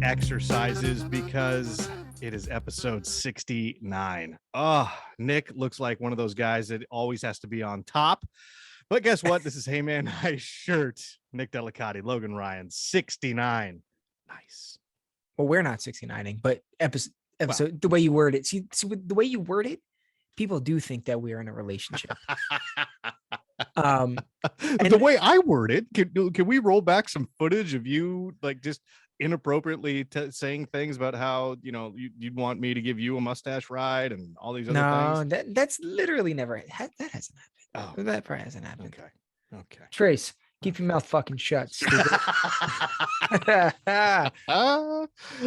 exercises because it is episode 69. Oh, Nick looks like one of those guys that always has to be on top. But guess what? This is Hey Man, Nice Shirt. Nick Delicati, Logan Ryan, 69. Nice. Well, we're not 69ing, but episode the way you word it. See the way you word it, people do think that we're in a relationship. The way I word it, can we roll back some footage of you like just inappropriately saying things about how you'd want me to give you a mustache ride and all these other things? That's literally never that hasn't happened. Oh, that probably hasn't happened. Okay. Trace, keep your mouth fucking shut, stupid.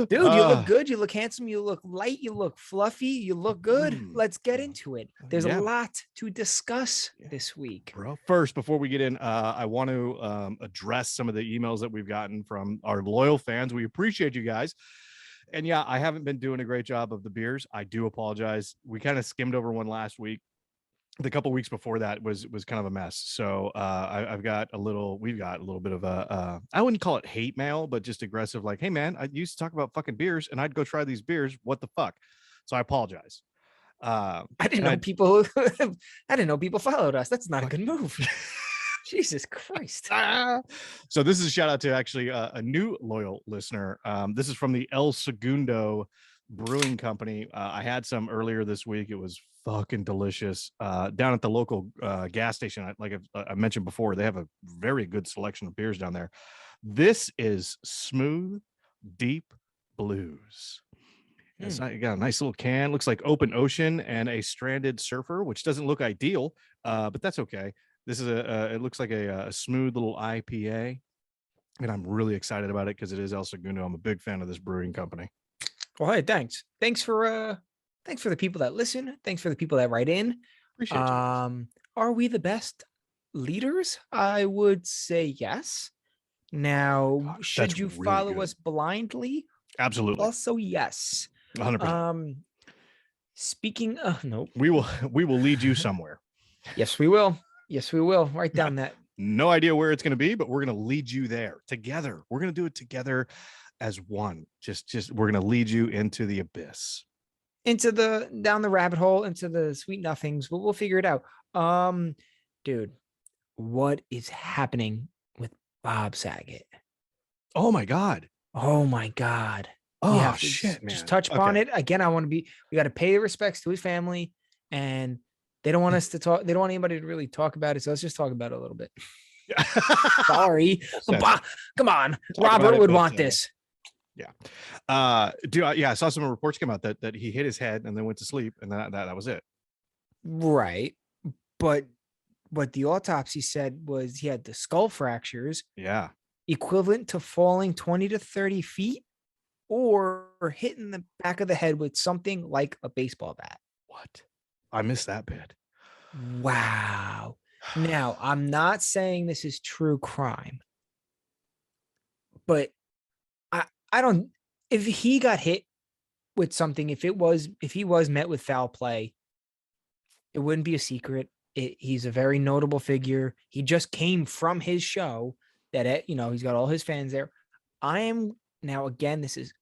Dude, you look good. You look handsome. You look light. You look fluffy. You look good. Let's get into it. There's a lot to discuss this week, bro. First, before we get in, I want to address some of the emails that we've gotten from our loyal fans. We appreciate you guys. And yeah, I haven't been doing a great job of the beers. I do apologize. We kind of skimmed over one last week. The couple weeks before that was kind of a mess. So we've got a little bit of a I wouldn't call it hate mail, but just aggressive, like, hey man, I used to talk about fucking beers and I'd go try these beers. What the fuck? So I apologize. I didn't know people followed us. That's not a good move. Jesus Christ. So this is a shout out to actually a new loyal listener. This is from the El Segundo Brewing Company. I had some earlier this week. It was fucking delicious down at the local gas station. Like I mentioned before, they have a very good selection of beers down there. This is Smooth Deep Blues. It's got a nice little can, looks like open ocean and a stranded surfer, which doesn't look ideal, but that's okay. This is it looks like a smooth little IPA, and I'm really excited about it because it is El Segundo. I'm a big fan of this brewing company. Well, hey, thanks for the people that listen. Thanks for the people that write in. Appreciate you. Are we the best leaders? I would say yes. Now, should you follow us blindly? Absolutely. Also, yes. 100%. Speaking of, nope. We will lead you somewhere. Yes, we will. Write down that. No idea where it's going to be, but we're going to lead you there together. We're going to do it together as one. Just we're going to lead you into the abyss. Down the rabbit hole, into the sweet nothings. We'll figure it out. Dude, what is happening with Bob Saget? Oh my God. Oh shit, man. Just touch upon it again. We got to pay the respects to his family, and they don't want us to talk. They don't want anybody to really talk about it. So let's just talk about it a little bit. Sorry. Come on. Robert would want this. Yeah. I saw some reports come out that he hit his head and then went to sleep, and that was it. Right. But what the autopsy said was he had the skull fractures. Yeah. Equivalent to falling 20 to 30 feet or hitting the back of the head with something like a baseball bat. What? I missed that bit. Wow. Now, I'm not saying this is true crime, but I don't, if he got hit with something, if he was met with foul play, it wouldn't be a secret. He's a very notable figure. He just came from his show that, he's got all his fans there. Now, again, this is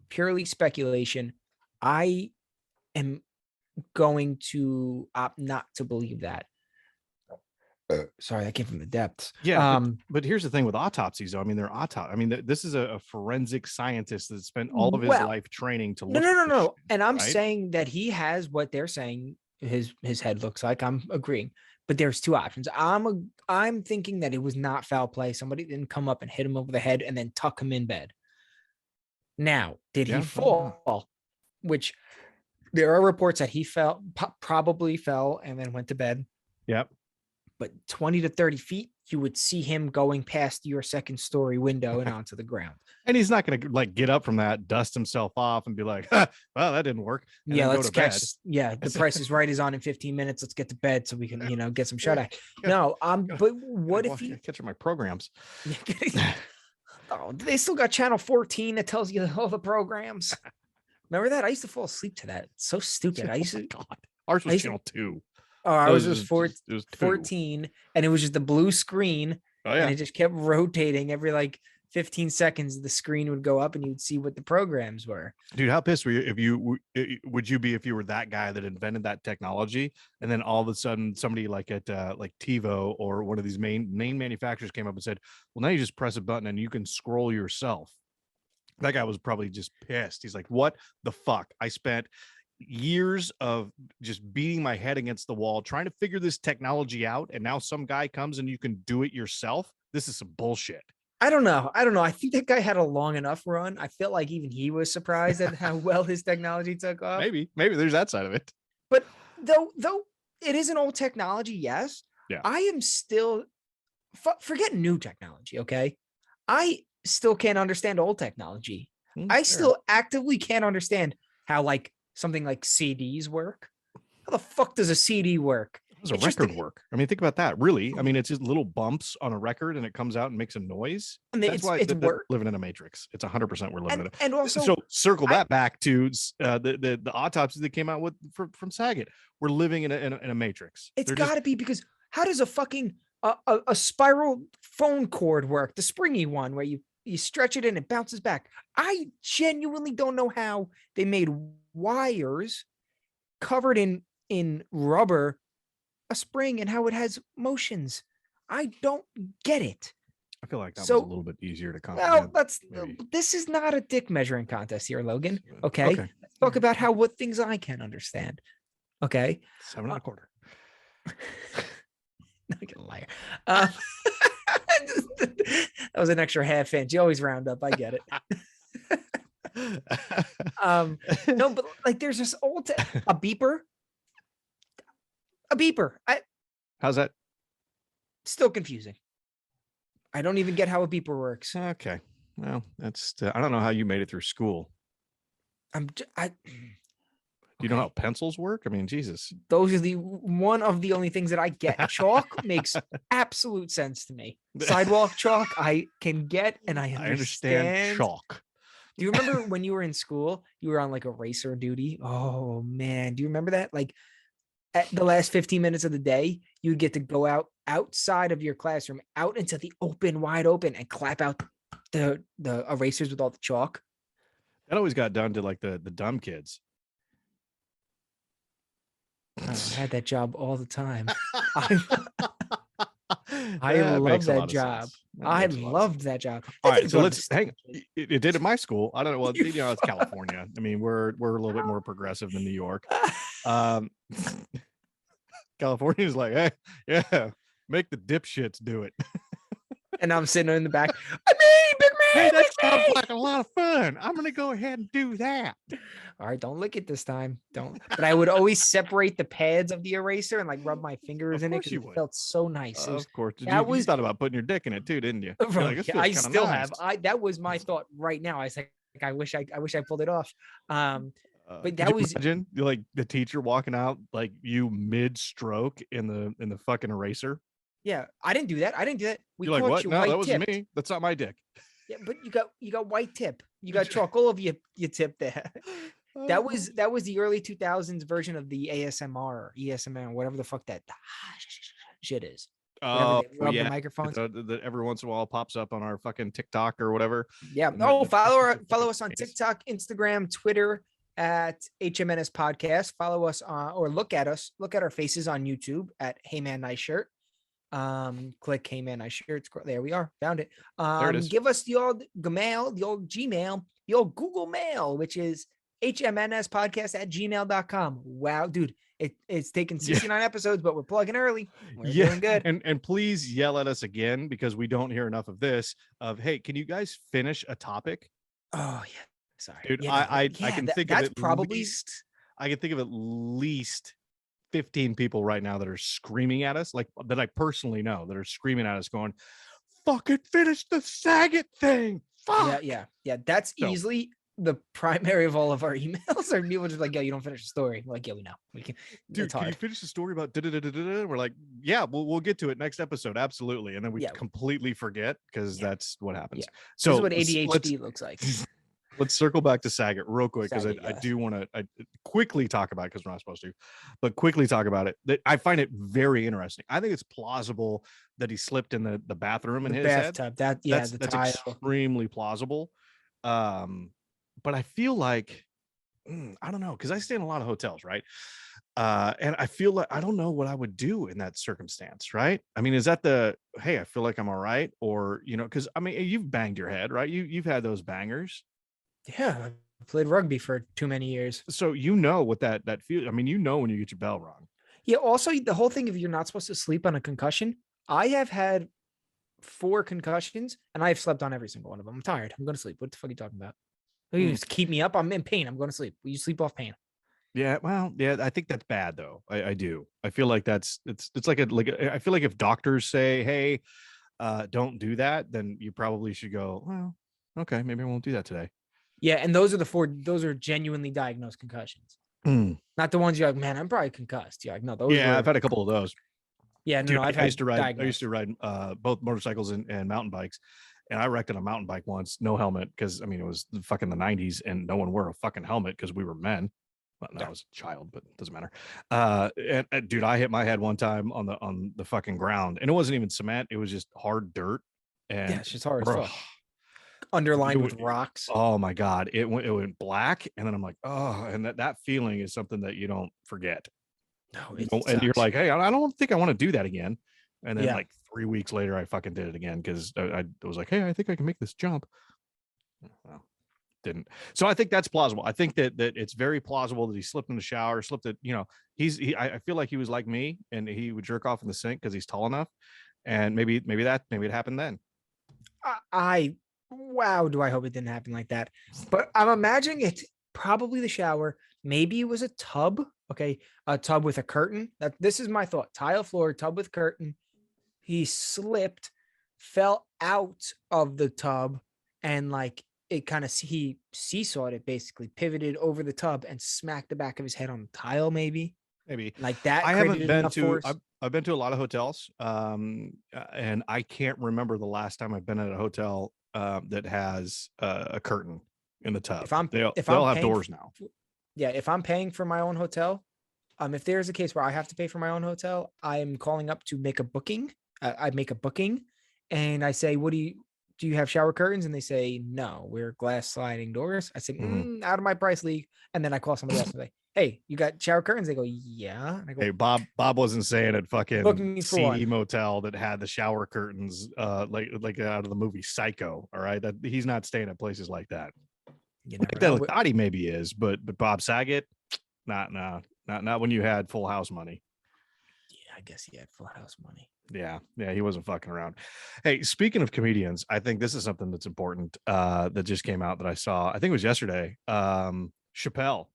purely speculation. I am going to opt not to believe that. Sorry, that came from the depths. Yeah, but here's the thing with autopsies, though. I mean, this is a forensic scientist that spent all of his life training to look. No. And I'm saying that he has what they're saying his head looks like. I'm agreeing, but there's two options. I'm thinking that it was not foul play. Somebody didn't come up and hit him over the head and then tuck him in bed. Now, did he fall? Which there are reports that he probably fell and then went to bed. Yep. But 20 to 30 feet, you would see him going past your second story window and onto the ground. And he's not going to get up from that, dust himself off and be like, well, that didn't work. Let's catch. The Price is Right is on in 15 minutes. Let's get to bed so we can, get some shut eye. No, but what if he catching my programs? Oh, they still got channel 14 that tells you all the programs. Remember that? I used to fall asleep to that. It's so stupid. Ours was channel 2. Oh, ours was 14, and it was just the blue screen. Oh, yeah. And it just kept rotating every 15 seconds, the screen would go up and you'd see what the programs were. Dude, how pissed were you would you be if you were that guy that invented that technology and then all of a sudden somebody like at like TiVo or one of these main manufacturers came up and said, well, now you just press a button and you can scroll yourself. That guy was probably just pissed. He's like, what the fuck? I spent years of just beating my head against the wall trying to figure this technology out, and now some guy comes and you can do it yourself. This is some bullshit. I don't know. I think that guy had a long enough run. I feel like even he was surprised at how well his technology took off. Maybe there's that side of it. But though it is an old technology, yes. Yeah. I am still forget new technology. Okay, I still can't understand old technology. I still actively can't understand how like something like CDs work. How the fuck does a CD work? How does a record work? I mean, think about that. Really? I mean, it's just little bumps on a record and it comes out and makes a noise. And that's why it's we're living in a matrix. It's 100% we're living in it. And also, so circle that back to the autopsy that came out with from Saget. We're living in a matrix. It's got to be, because how does a fucking a spiral phone cord work? The springy one where you stretch it and it bounces back. I genuinely don't know how they made wires covered in rubber a spring and how it has motions. I don't get it. I feel like that was a little bit easier to comprehend. Well, this is not a dick measuring contest here, Logan. Okay. Let's talk about what things I can understand. Okay. 7 1/4. Not gonna lie. That was an extra half inch. You always round up. I get it. No, but like there's this old a beeper. How's that? Still confusing. I don't even get how a beeper works. Okay. Well, that's I don't know how you made it through school. Do you know how pencils work? I mean, Jesus. Those are one of the only things that I get. Chalk makes absolute sense to me. Sidewalk chalk, I can get, and I understand chalk. Do you remember when you were in school, you were on like eraser duty? Oh man, do you remember that? Like at the last 15 minutes of the day, you'd get to go outside of your classroom, out into the wide open, and clap out the erasers with all the chalk. That always got done to like the dumb kids. I had that job all the time. I love that job. I loved that job. All right, so let's hang. It did at my school. I don't know. Well, you know, it's California. I mean, we're a little bit more progressive than New York. California is like, hey, yeah, make the dipshits do it. And I'm sitting in the back. I mean, big man, hey, that sounds like a lot of fun. I'm gonna go ahead and do that. All right, don't lick it this time. Don't. But I would always separate the pads of the eraser and like rub my fingers in it because it felt so nice. Of course, you thought about putting your dick in it too, didn't you? Like, I still have. That was my thought right now. I was like, I wish I pulled it off. But that was imagine like the teacher walking out like you mid-stroke in the fucking eraser. Yeah, I didn't do that. You're like, what? No, that wasn't me. That's not my dick. Yeah, but you got white tip. You got chalk all over your tip there. That was the early 2000s version of the ASMR or ESMR, whatever the fuck that shit is. Oh yeah, the microphones that every once in a while pops up on our fucking TikTok or whatever. Yeah. Oh, follow us on TikTok, Instagram, Twitter at HMNS Podcast. Follow us or look at our faces on YouTube at Hey Man Nice Shirt. Click Hey Man Nice Shirt. There we are. Found it. There it is. Give us the old Gmail, the old Gmail, the old Google Mail, which is hmnspodcast@gmail.com. Wow, dude. It's taken 69 episodes, but we're plugging early. We're doing good. And please yell at us again because we don't hear enough of this. Hey, can you guys finish a topic? Oh yeah, sorry, dude. I can think of I can think of at least 15 people right now that are screaming at us, like that I personally know that are screaming at us, going, "Fucking finish the Saget thing!" Fuck. Yeah. That's easily the primary of all of our emails. Are people just like, "Yo, you don't finish the story?" We're like, "Yeah, we know. We can." Dude, can you finish the story about da-da-da-da-da-da? We're like, "Yeah, we'll get to it next episode, absolutely." And then we completely forget because that's what happens. So this is what ADHD looks like. Let's circle back to Saget real quick because Saget, I yes. do want to quickly talk about it because we're not supposed to, but quickly talk about it. That I find it very interesting. I think it's plausible that he slipped in the bathroom and The hit his head. bathtub. That the That's tile. extremely plausible. But I feel like I don't know because I stay in a lot of hotels, right? And I feel like I don't know what I would do in that circumstance, right? I mean, is that the hey, I feel like I'm all right, or because I mean, you've banged your head, right? You've had those bangers. Yeah, I played rugby for too many years. So what that feels. I mean, when you get your bell rung. Yeah. Also, the whole thing of you're not supposed to sleep on a concussion. I have had 4 concussions, and I have slept on every single one of them. I'm tired. I'm going to sleep. What the fuck are you talking about? You just keep me up. I'm in pain. I'm going to sleep. Will you sleep off pain? Yeah, well, yeah, I think that's bad though. I do. I feel like it's like I feel like if doctors say, hey, don't do that, then you probably should go, well, okay, maybe I won't do that today. Yeah, and those are the 4. Those are genuinely diagnosed concussions, not the ones you're like, man, I'm probably concussed. You're like, no, those Yeah, were. I've had a couple of those. Yeah, no, Dude, no, I've I had used to ride. I used diagnosed. to ride both motorcycles and mountain bikes, and I wrecked on a mountain bike once, no helmet, because I mean it was fucking the '90s, and no one wore a fucking helmet because we were men. Well, no, I was a child, but it doesn't matter. And dude, I hit my head one time on the fucking ground, and it wasn't even cement; it was just hard dirt. Yeah, And it's just hard as bro, fuck. Underlined with rocks. oh my god, it went black, and then I'm like, oh, and that feeling is something that you don't forget. No, it And you're sucks. like, hey, I don't think I want to do that again. And then Yeah. like 3 weeks later, I fucking did it again because I was like, hey, I think I can make this jump. Well, didn't. So I think that's plausible. I think that it's very plausible that he slipped in the shower, slipped it. I feel like he was like me, and he would jerk off in the sink because he's tall enough. And maybe it happened then. Wow, do I hope it didn't happen like that. But I'm imagining it's probably the shower. Maybe it was a tub. Okay, a tub with a curtain. This is my thought. Tile floor, tub with curtain. He slipped, fell out of the tub, and like it kind of he seesawed it, basically pivoted over the tub and smacked the back of his head on the tile. Maybe like that. I haven't created been enough to. force. I've been to a lot of hotels, and I can't remember the last time I've been at a hotel that has a curtain in the tub. If I'm They if all I'm have paying, doors now. yeah, if I'm paying for my own hotel, if there's a case where I have to pay for my own hotel, I am calling up to make a booking. I make a booking, and I say, "What do you have shower curtains?" And they say, "No, we're glass sliding doors." I say, "Out of my price league." And then I call somebody else and say, "Hey, you got shower curtains?" They go, "Yeah." And I go, Hey, Bob wasn't saying at fucking "Book me for CE one." Motel that had the shower curtains, like out of the movie Psycho. All right, that he's not staying at places like that. You Like never that know. thought he maybe is, but Bob Saget, not when you had Full House money. Yeah, I guess he had Full House money. Yeah, he wasn't fucking around. Hey, speaking of comedians, I think this is something that's important that just came out that I saw. I think it was yesterday. Chapelle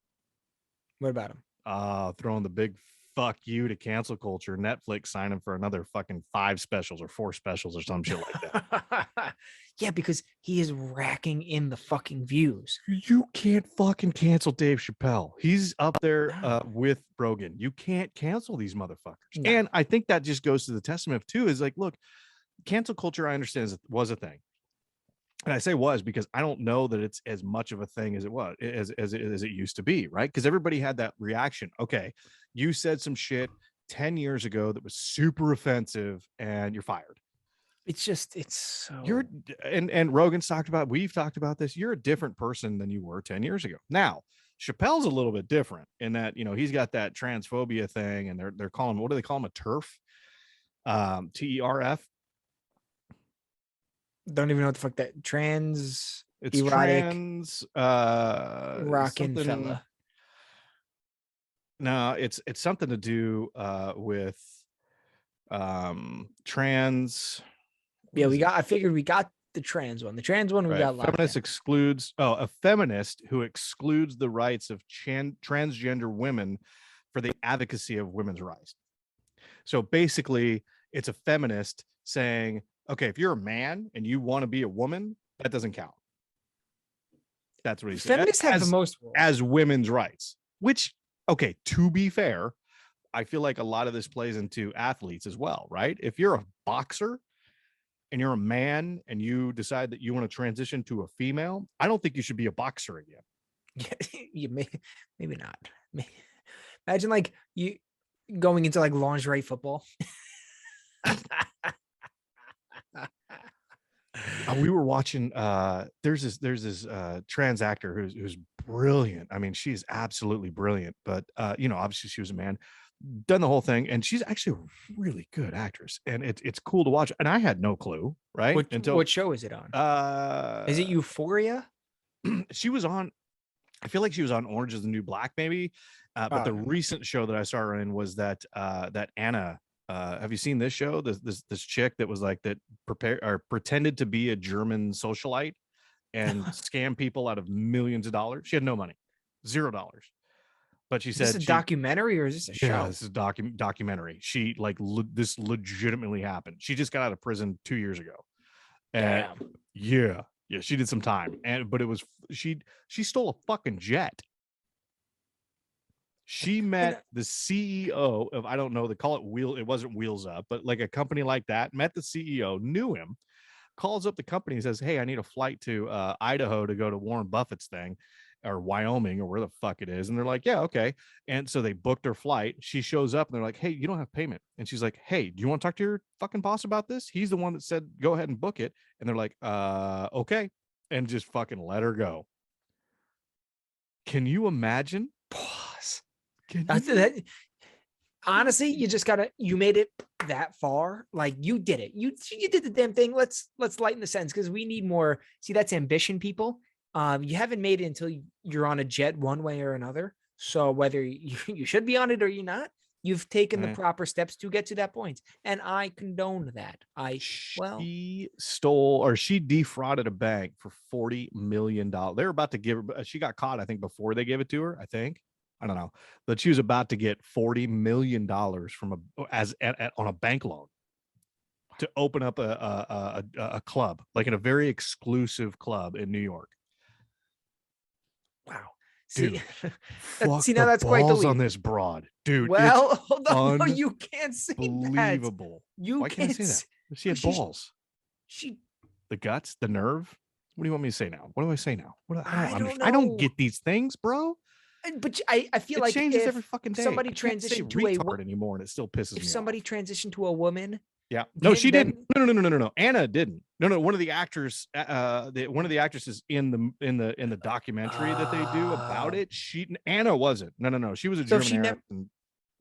What about him? throwing the big fuck you to cancel culture. Netflix signing for another fucking 5 specials or 4 specials or some shit like that. Yeah, because he is racking in the fucking views. You can't fucking cancel Dave Chappelle. He's up there No. with Rogan. You can't cancel these motherfuckers. No. And I think that just goes to the testament too, is like, look, cancel culture, I understand was a thing. And I say was because I don't know that it's as much of a thing as it was as it used to be, right? Because everybody had that reaction. Okay, you said some shit 10 years ago that was super offensive and you're fired. It's so You're and Rogan's talked about, we've talked about this. You're a different person than you were 10 years ago. Now, Chappelle's a little bit different in that, he's got that transphobia thing, and they're calling, what do they call him, a TERF? TERF. don't even know what the fuck that trans It's erotic trans rockin' something. fella. No, it's something to do with trans. Yeah, I figured we got the trans one. The trans one we got locked feminist down. excludes a feminist who excludes the rights of transgender women for the advocacy of women's rights. So basically, it's a feminist saying, okay, if you're a man and you want to be a woman, that doesn't count. That's what he said. Feminists have the most as women's rights, which, okay, to be fair, I feel like a lot of this plays into athletes as well, right? If you're a boxer and you're a man and you decide that you want to transition to a female, I don't think you should be a boxer again. Yeah, maybe not. Imagine like you going into like lingerie football. We were watching there's this trans actor who's brilliant. I mean, she's absolutely brilliant, but obviously she was a man, done the whole thing, and she's actually a really good actress, and it's cool to watch. And I had no clue, right? What show is it on? Is it Euphoria? She was on, I feel like she was on Orange is the New Black, maybe. But the recent show that I saw her in was that Anna. Have you seen this show? This chick that was like that pretended to be a German socialite and scam people out of millions of dollars. She had no money, $0. But she said, is this a documentary or is this a show? Yeah, this is documentary. She this legitimately happened. She just got out of prison 2 years ago. And yeah, she did some time. But it was she stole a fucking jet. She met the CEO of, I don't know, they call it it wasn't Wheels Up, but like a company like that, met the CEO, knew him, calls up the company and says, hey, I need a flight to Idaho to go to Warren Buffett's thing, or Wyoming, or where the fuck it is. And they're like, yeah, okay. And so they booked her flight. She shows up and they're like, hey, you don't have payment. And she's like, hey, do you want to talk to your fucking boss about this? He's the one that said, go ahead and book it. And they're like, okay. And just fucking let her go. Can you imagine? Pause. Honestly, you made it that far. Like you did it. You did the damn thing. Let's lighten the sentence because we need more. See, that's ambition, people. You haven't made it until you're on a jet one way or another. So whether you should be on it or you're not, you've taken the proper steps to get to that point. And I condone that. She defrauded a bank for $40 million. They were about to give her, she got caught, I think, before they gave it to her, I think. I don't know, but she was about to get $40 million from on a bank loan to open up a club, like in a very exclusive club in New York. Wow. Dude, see now that's quite the leap on this broad, dude. Well, hold on. No, you can't say that. Unbelievable. Why can't I say that? She had balls. The guts, the nerve. What do you want me to say now? What do I say now? I don't get these things, bro. But I feel like it changes every fucking day. Somebody transitioned to a retard anymore, and it still pisses me off. If somebody transitioned to a woman, yeah, no, she didn't. No. Anna didn't. No. One of the actors, one of the actresses in the documentary that they do about it. Anna wasn't. No. She was a German actress.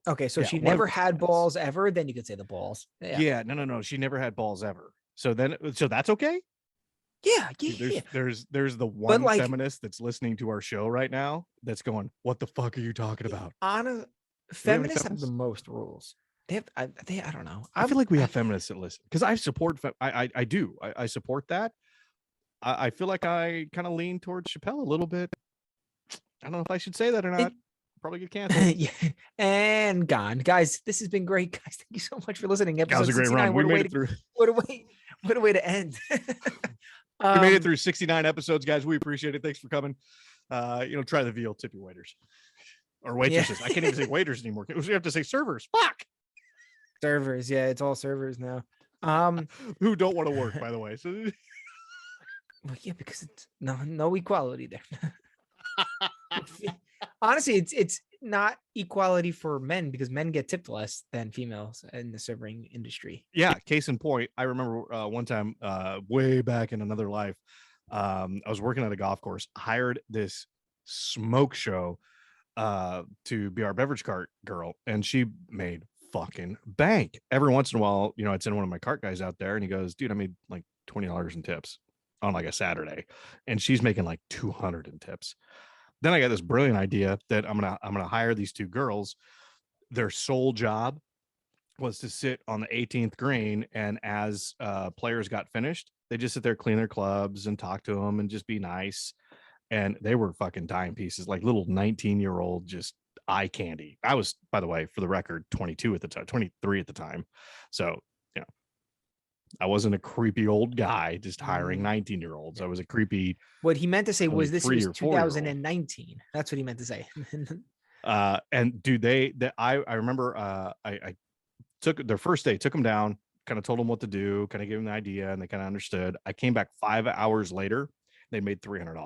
Okay, so she never had balls ever. Then you could say the balls. Yeah, no. She never had balls ever. So that's okay. Yeah. There's the one feminist that's listening to our show right now that's going, what the fuck are you talking about? Feminists have the most rules. I don't know. I feel like we have feminists that listen because I support. I do. I support that. I feel like I kind of lean towards Chapelle a little bit. I don't know if I should say that or not. Probably get canceled. Yeah. And gone, guys. This has been great, guys. Thank you so much for listening. That was a great run. We made it through. What a way to end. We made it through 69 episodes, guys. We appreciate it. Thanks for coming. Try the veal, tip your waiters or waitresses. Yeah. I can't even say waiters anymore. We have to say servers. Fuck. Servers. Yeah, it's all servers now. Who don't want to work, by the way. So well, yeah, because it's no equality there. Honestly, it's not equality for men because men get tipped less than females in the serving industry. Yeah, case in point, I remember one time way back in another life, I was working at a golf course, hired this smoke show to be our beverage cart girl, and she made fucking bank. Every once in a while, I'd send one of my cart guys out there and he goes, dude, I made like $20 in tips on like a Saturday, and she's making like 200 in tips. Then I got this brilliant idea that I'm gonna hire these two girls. Their sole job was to sit on the 18th green, and as players got finished, they just sit there, clean their clubs, and talk to them, and just be nice. And they were fucking dime pieces, like little 19-year-old, just eye candy. I was, by the way, for the record, 22 at the time, 23 at the time. So I wasn't a creepy old guy just hiring 19-year-olds. I was a creepy. What he meant to say was this was 2019. That's what he meant to say. And dude, I remember I took their first day, took them down, kind of told them what to do, kind of gave them the idea, and they kind of understood. I came back 5 hours later. They made $300.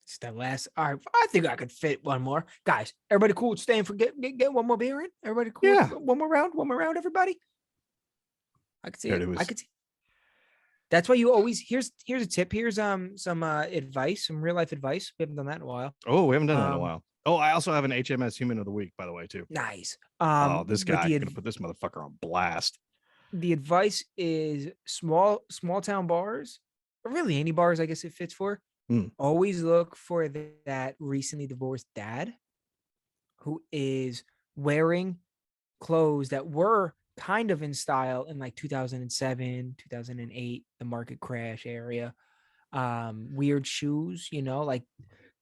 It's that last. All right, I think I could fit one more. Guys, everybody cool with staying for get one more beer in? Everybody cool? Yeah. With one more round? One more round, everybody? I could see Dude, it. it was- I could see. That's why you always here's a tip. Here's some advice, some real life advice. We haven't done that in a while. Oh, we haven't done that in a while. Oh, I also have an HMS Human of the Week, by the way, too. Nice. Oh, this but guy, I'm gonna put this motherfucker on blast. the advice is small town bars, or really any bars, I guess it fits for. Always look for that recently divorced dad who is wearing clothes that were kind of in style in like 2007, 2008, the market crash area. Weird shoes, you know, like,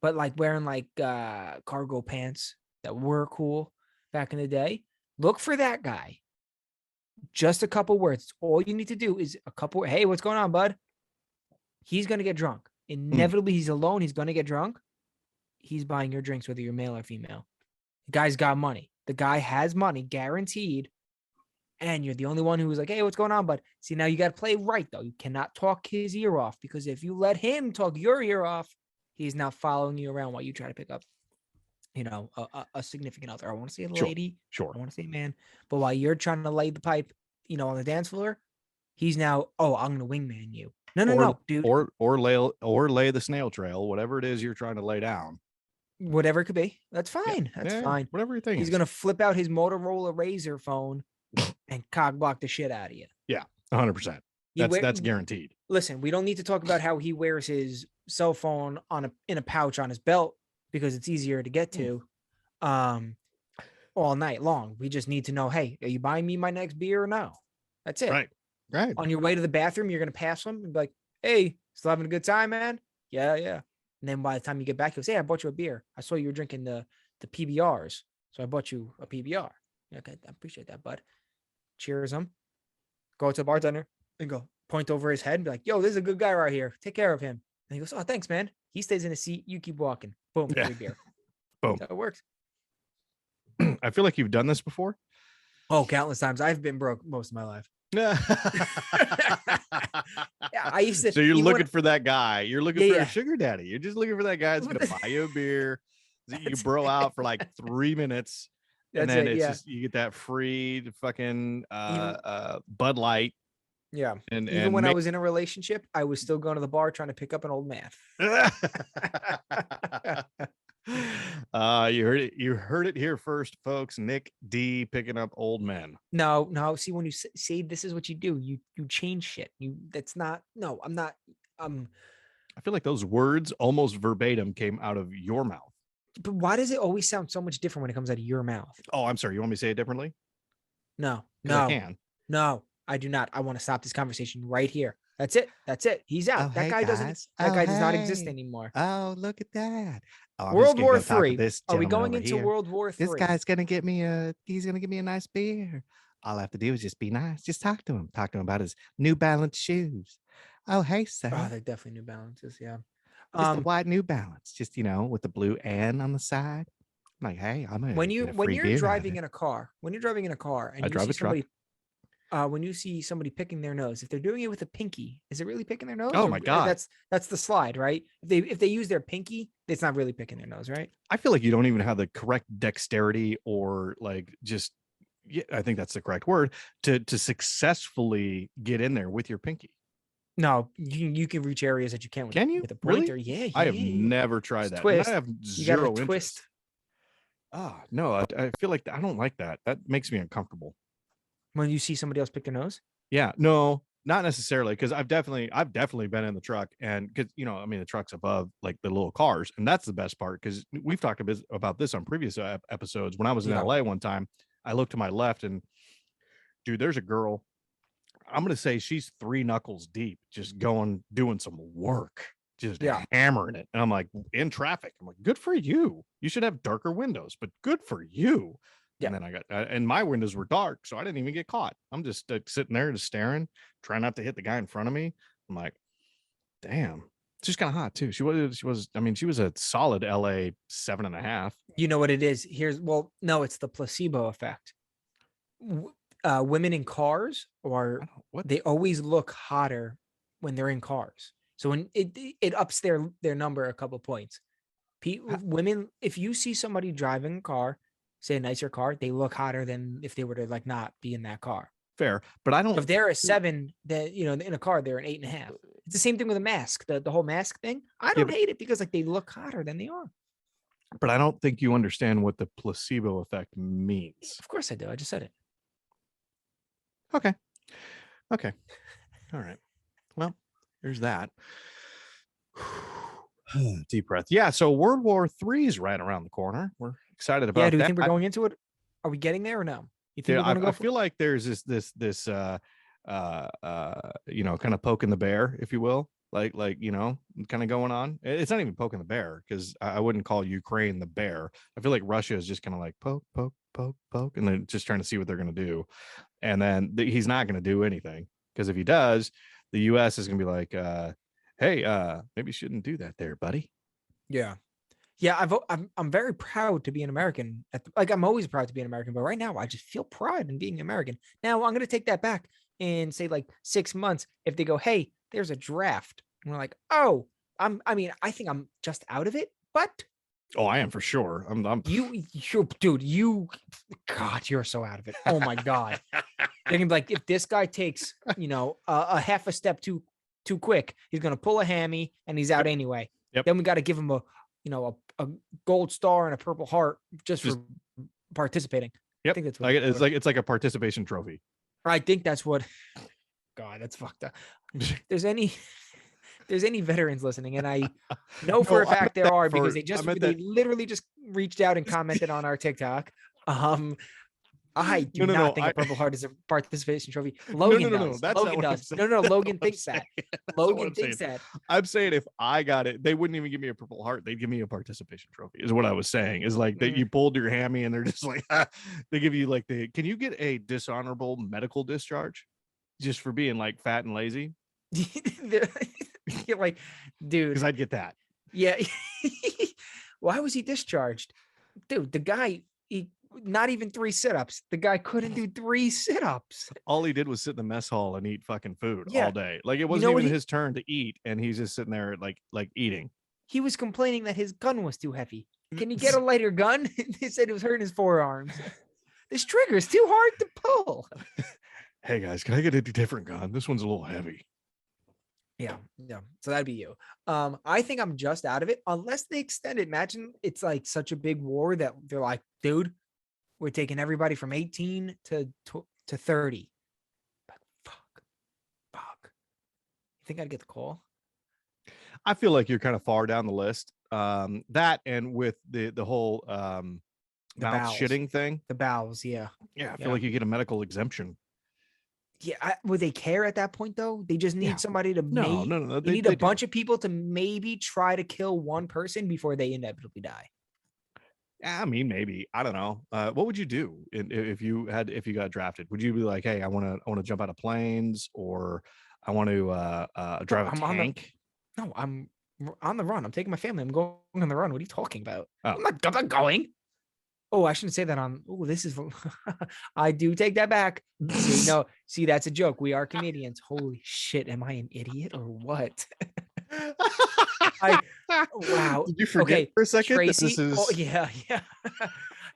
but like wearing like cargo pants that were cool back in the day. Look for that guy. Just a couple words. All you need to do is a couple. Hey, what's going on, bud? He's gonna get drunk. Inevitably, he's alone. He's gonna get drunk. He's buying your drinks, whether you're male or female. The guy's got money. The guy has money, guaranteed. And you're the only one who was like, hey, what's going on, bud? See, now you got to play right, though. You cannot talk his ear off, because if you let him talk your ear off, he's now following you around while you try to pick up, you know, a significant other. I want to say a lady. Sure. I want to say a man. But while you're trying to lay the pipe, you know, on the dance floor, he's now, oh, I'm going to wingman you. No, dude. Or lay the snail trail, whatever it is you're trying to lay down. Whatever it could be. That's fine. That's fine. Whatever you think. He's going to flip out his Motorola Razr phone and cock block the shit out of you. Yeah, 100%. That's guaranteed. Listen, we don't need to talk about how he wears his cell phone in a pouch on his belt, because it's easier to get to all night long. We just need to know, hey, are you buying me my next beer or no? That's it. Right. On your way to the bathroom, you're going to pass him and be like, hey, still having a good time, man? Yeah. And then by the time you get back, he goes, hey, I bought you a beer. I saw you were drinking the PBRs, so I bought you a PBR. Okay, I appreciate that, bud. Cheers him. Go to the bartender and go point over his head and be like, yo, this is a good guy right here. Take care of him. And he goes, oh, thanks, man. He stays in his seat. You keep walking. Boom, free beer. Boom. That's how it works. I feel like you've done this before. Oh, countless times. I've been broke most of my life. Yeah, I used to. So you're looking for that guy. You're looking for a sugar daddy. You're just looking for that guy that's going to buy you a beer. You bro out for like 3 minutes. And then it's just, you get that free fucking Bud Light. Yeah. And even when I was in a relationship, I was still going to the bar trying to pick up an old man. You heard it here first, folks. Nick D picking up old men. No. See, when you say this is what you do, you change shit. I'm not. I feel like those words almost verbatim came out of your mouth. But why does it always sound so much different when it comes out of your mouth? Oh, I'm sorry. You want me to say it differently? No. I can. No, I do not. I want to stop this conversation right here. That's it. He's out. That guy does not exist anymore. Oh, look at that. Oh, World War III. Are we going into World War III? This guy's gonna get me a nice beer. All I have to do is just be nice. Just talk to him. Talk to him about his New Balance shoes. Oh, hey, sir. Oh, they're definitely New Balances. Yeah. Just the white New Balance, just with the blue N on the side. I'm like, hey, I'm gonna when you're driving in a car, and I drive a truck. When you see somebody picking their nose, if they're doing it with a pinky, is it really picking their nose? Oh my God. That's the slide, right? If they use their pinky, it's not really picking their nose, right? I feel like you don't even have the correct dexterity or I think that's the correct word to successfully get in there with your pinky. No, you can reach areas that you can't. Can you? With a pointer? Really? Yeah. I have never tried that. Twist. I have zero interest. Twist. No, I feel like I don't like that. That makes me uncomfortable. When you see somebody else pick their nose? Yeah, no, not necessarily, because I've definitely been in the truck, and because the truck's above like the little cars, and that's the best part, because we've talked a bit about this on previous episodes. When I was in LA one time, I looked to my left, and dude, there's a girl. I'm gonna say she's 3 knuckles deep, just doing some work, just hammering it, and I'm like, in traffic. I'm like, good for you. You should have darker windows, but good for you. Yeah. And then I got, and my windows were dark, so I didn't even get caught. I'm just sitting there, just staring, trying not to hit the guy in front of me. I'm like, damn, she's kind of hot too. She was a solid LA 7.5. You know what it is? No, it's the placebo effect. women in cars, or What? they always look hotter when they're in cars. So when it ups their number a couple points. Women, if you see somebody driving a car, say a nicer car, they look hotter than if they were to like not be in that car. Fair, but I don't. If they're a 7, that in a car they're an 8.5. It's the same thing with a mask. The whole mask thing. I Yeah, don't hate it because like they look hotter than they are. but I don't think you understand what the placebo effect means. Of course I do. I just said it. Okay. Okay. All right. Well, there's that. Deep breath. Yeah. So World War III is right around the corner. We're excited about Yeah. Do we that. think we're going into it? Are we getting there or no? You think Yeah, we're going to go? I feel like there's this kind of poking the bear, if you will, like kind of going on. It's not even poking the bear, because I wouldn't call Ukraine the bear. I feel like Russia is just kind of like poke, poke, poke, poke, and they're just trying to see what they're going to do. And then he's not going to do anything, because if he does, the US is going to be like, hey, maybe you shouldn't do that there, buddy. Yeah. Yeah, I'm very proud to be an American. I'm always proud to be an American, but right now I just feel pride in being American. Now I'm gonna take that back and say like 6 months, if they go, hey, there's a draft, and we're like, oh, I think I'm just out of it, but Oh, I am for sure. I'm God, you're so out of it. Oh my God. They're gonna be like, if this guy takes, a half a step too quick, he's gonna pull a hammy and he's out anyway. Yep. Then we got to give him a gold star and a Purple Heart just for participating. Yep. I think that's what it's like a participation trophy. I think that's what. God, that's fucked up. There's any veterans listening, and I know for a fact there are, because they literally just reached out and commented on our TikTok. I do not think a Purple Heart is a participation trophy. Logan does. Logan does. No, Logan thinks that. Logan thinks that. I'm saying if I got it, they wouldn't even give me a Purple Heart. They'd give me a participation trophy, is what I was saying. Is like that you pulled your hammy and they're just like, they give you like can you get a dishonorable medical discharge just for being like fat and lazy? You're like, dude. Because I'd get that. Yeah. Why was he discharged? Dude, the guy, not even 3 sit-ups. The guy couldn't do 3 sit-ups. All he did was sit in the mess hall and eat fucking food all day. Like it wasn't even his turn to eat, and he's just sitting there like eating. He was complaining that his gun was too heavy. Can you get a lighter gun? They said it was hurting his forearms. This trigger is too hard to pull. Hey guys, can I get a different gun? This one's a little heavy. Yeah. So that'd be you. I think I'm just out of it, unless they extend it. Imagine it's like such a big war that they're like, dude, we're taking everybody from 18 to 30. But fuck. You think I'd get the call? I feel like you're kind of far down the list. That, and with the whole mouth shitting thing. The bowels, yeah. Yeah, I feel like you get a medical exemption. Yeah, would they care at that point though? They just need somebody to no. They need a bunch of people to maybe try to kill one person before they inevitably die. I mean, maybe. I don't know. What would you do if you got drafted? Would you be like, hey, I want to jump out of planes, or I want to drive a tank? I'm on the run. I'm taking my family. I'm going on the run. What are you talking about? Oh. I'm not going. Oh, I shouldn't say that on. Oh, this is. I do take that back. See, that's a joke. We are comedians. Holy shit. Am I an idiot or what? Wow. Did you forget for a second? Tracy, this is... Oh, yeah.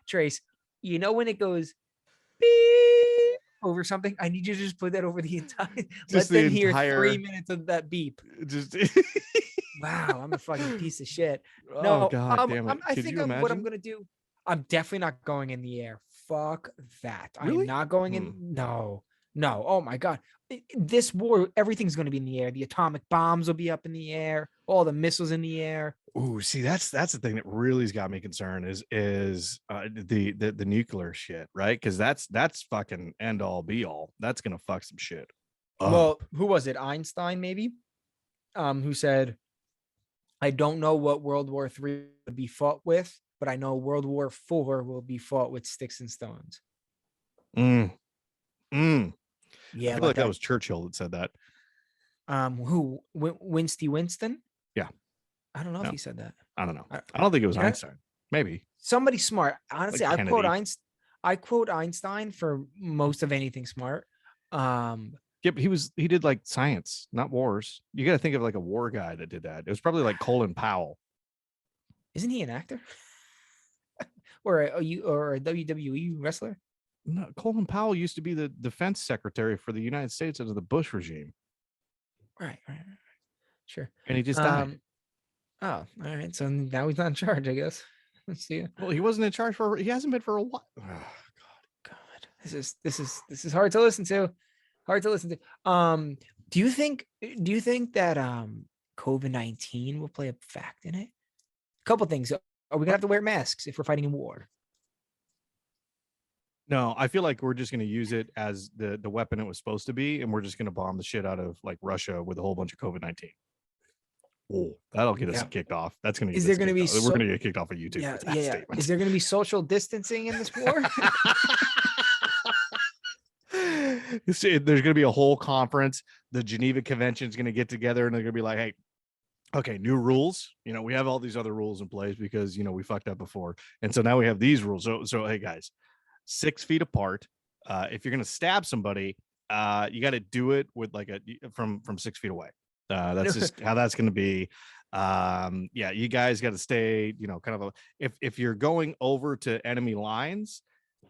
Trace, when it goes beep over something, I need you to just put that over the entire. Let them hear 3 minutes of that beep. Just. Wow, I'm a fucking piece of shit. No, God damn it. I think what I'm gonna do. I'm definitely not going in the air. Fuck that. Really? I'm not going in. No. Oh my God. This war, everything's going to be in the air. The atomic bombs will be up in the air. All the missiles in the air. Ooh, see, that's the thing that really has got me concerned is the nuclear shit, right? Because that's fucking end all be all. That's gonna fuck some shit up. Well, who was it? Einstein, maybe? Who said, I don't know what World War III would be fought with, but I know World War IV will be fought with sticks and stones. Yeah, I feel like that was Churchill that said that. Who? Winston? Yeah. I don't know if he said that. I don't know. I don't think it was Einstein. Maybe somebody smart. Honestly, like I quote Einstein. I quote Einstein for most of anything smart. Yeah, but he did like science, not wars. You got to think of like a war guy that did that. It was probably like Colin Powell. Isn't he an actor? or a WWE wrestler? No, Colin Powell used to be the defense secretary for the United States under the Bush regime. Right. Sure. And he just died. Oh, all right. So now he's not in charge, I guess. Let's see. Well, he wasn't in charge he hasn't been for a while. Oh, God. This is hard to listen to. Hard to listen to. Do you think that COVID-19 will play a fact in it? A couple things. Are we gonna have to wear masks if we're fighting in war? No, I feel like we're just going to use it as the weapon it was supposed to be, and we're just going to bomb the shit out of like Russia with a whole bunch of COVID-19. Oh, that'll get us kicked off. That's going to. Is there going to be? We're going to get kicked off of YouTube. Yeah, for that statement. Is there going to be social distancing in this war? There's going to be a whole conference. The Geneva Convention is going to get together, and they're going to be like, "Hey, okay, new rules. You know, we have all these other rules in place because we fucked up before, and so now we have these rules. So hey, guys." 6 feet apart. If you're gonna stab somebody, you got to do it with like from 6 feet away. That's just how that's gonna be. Yeah, you guys got to stay. Kind of if you're going over to enemy lines,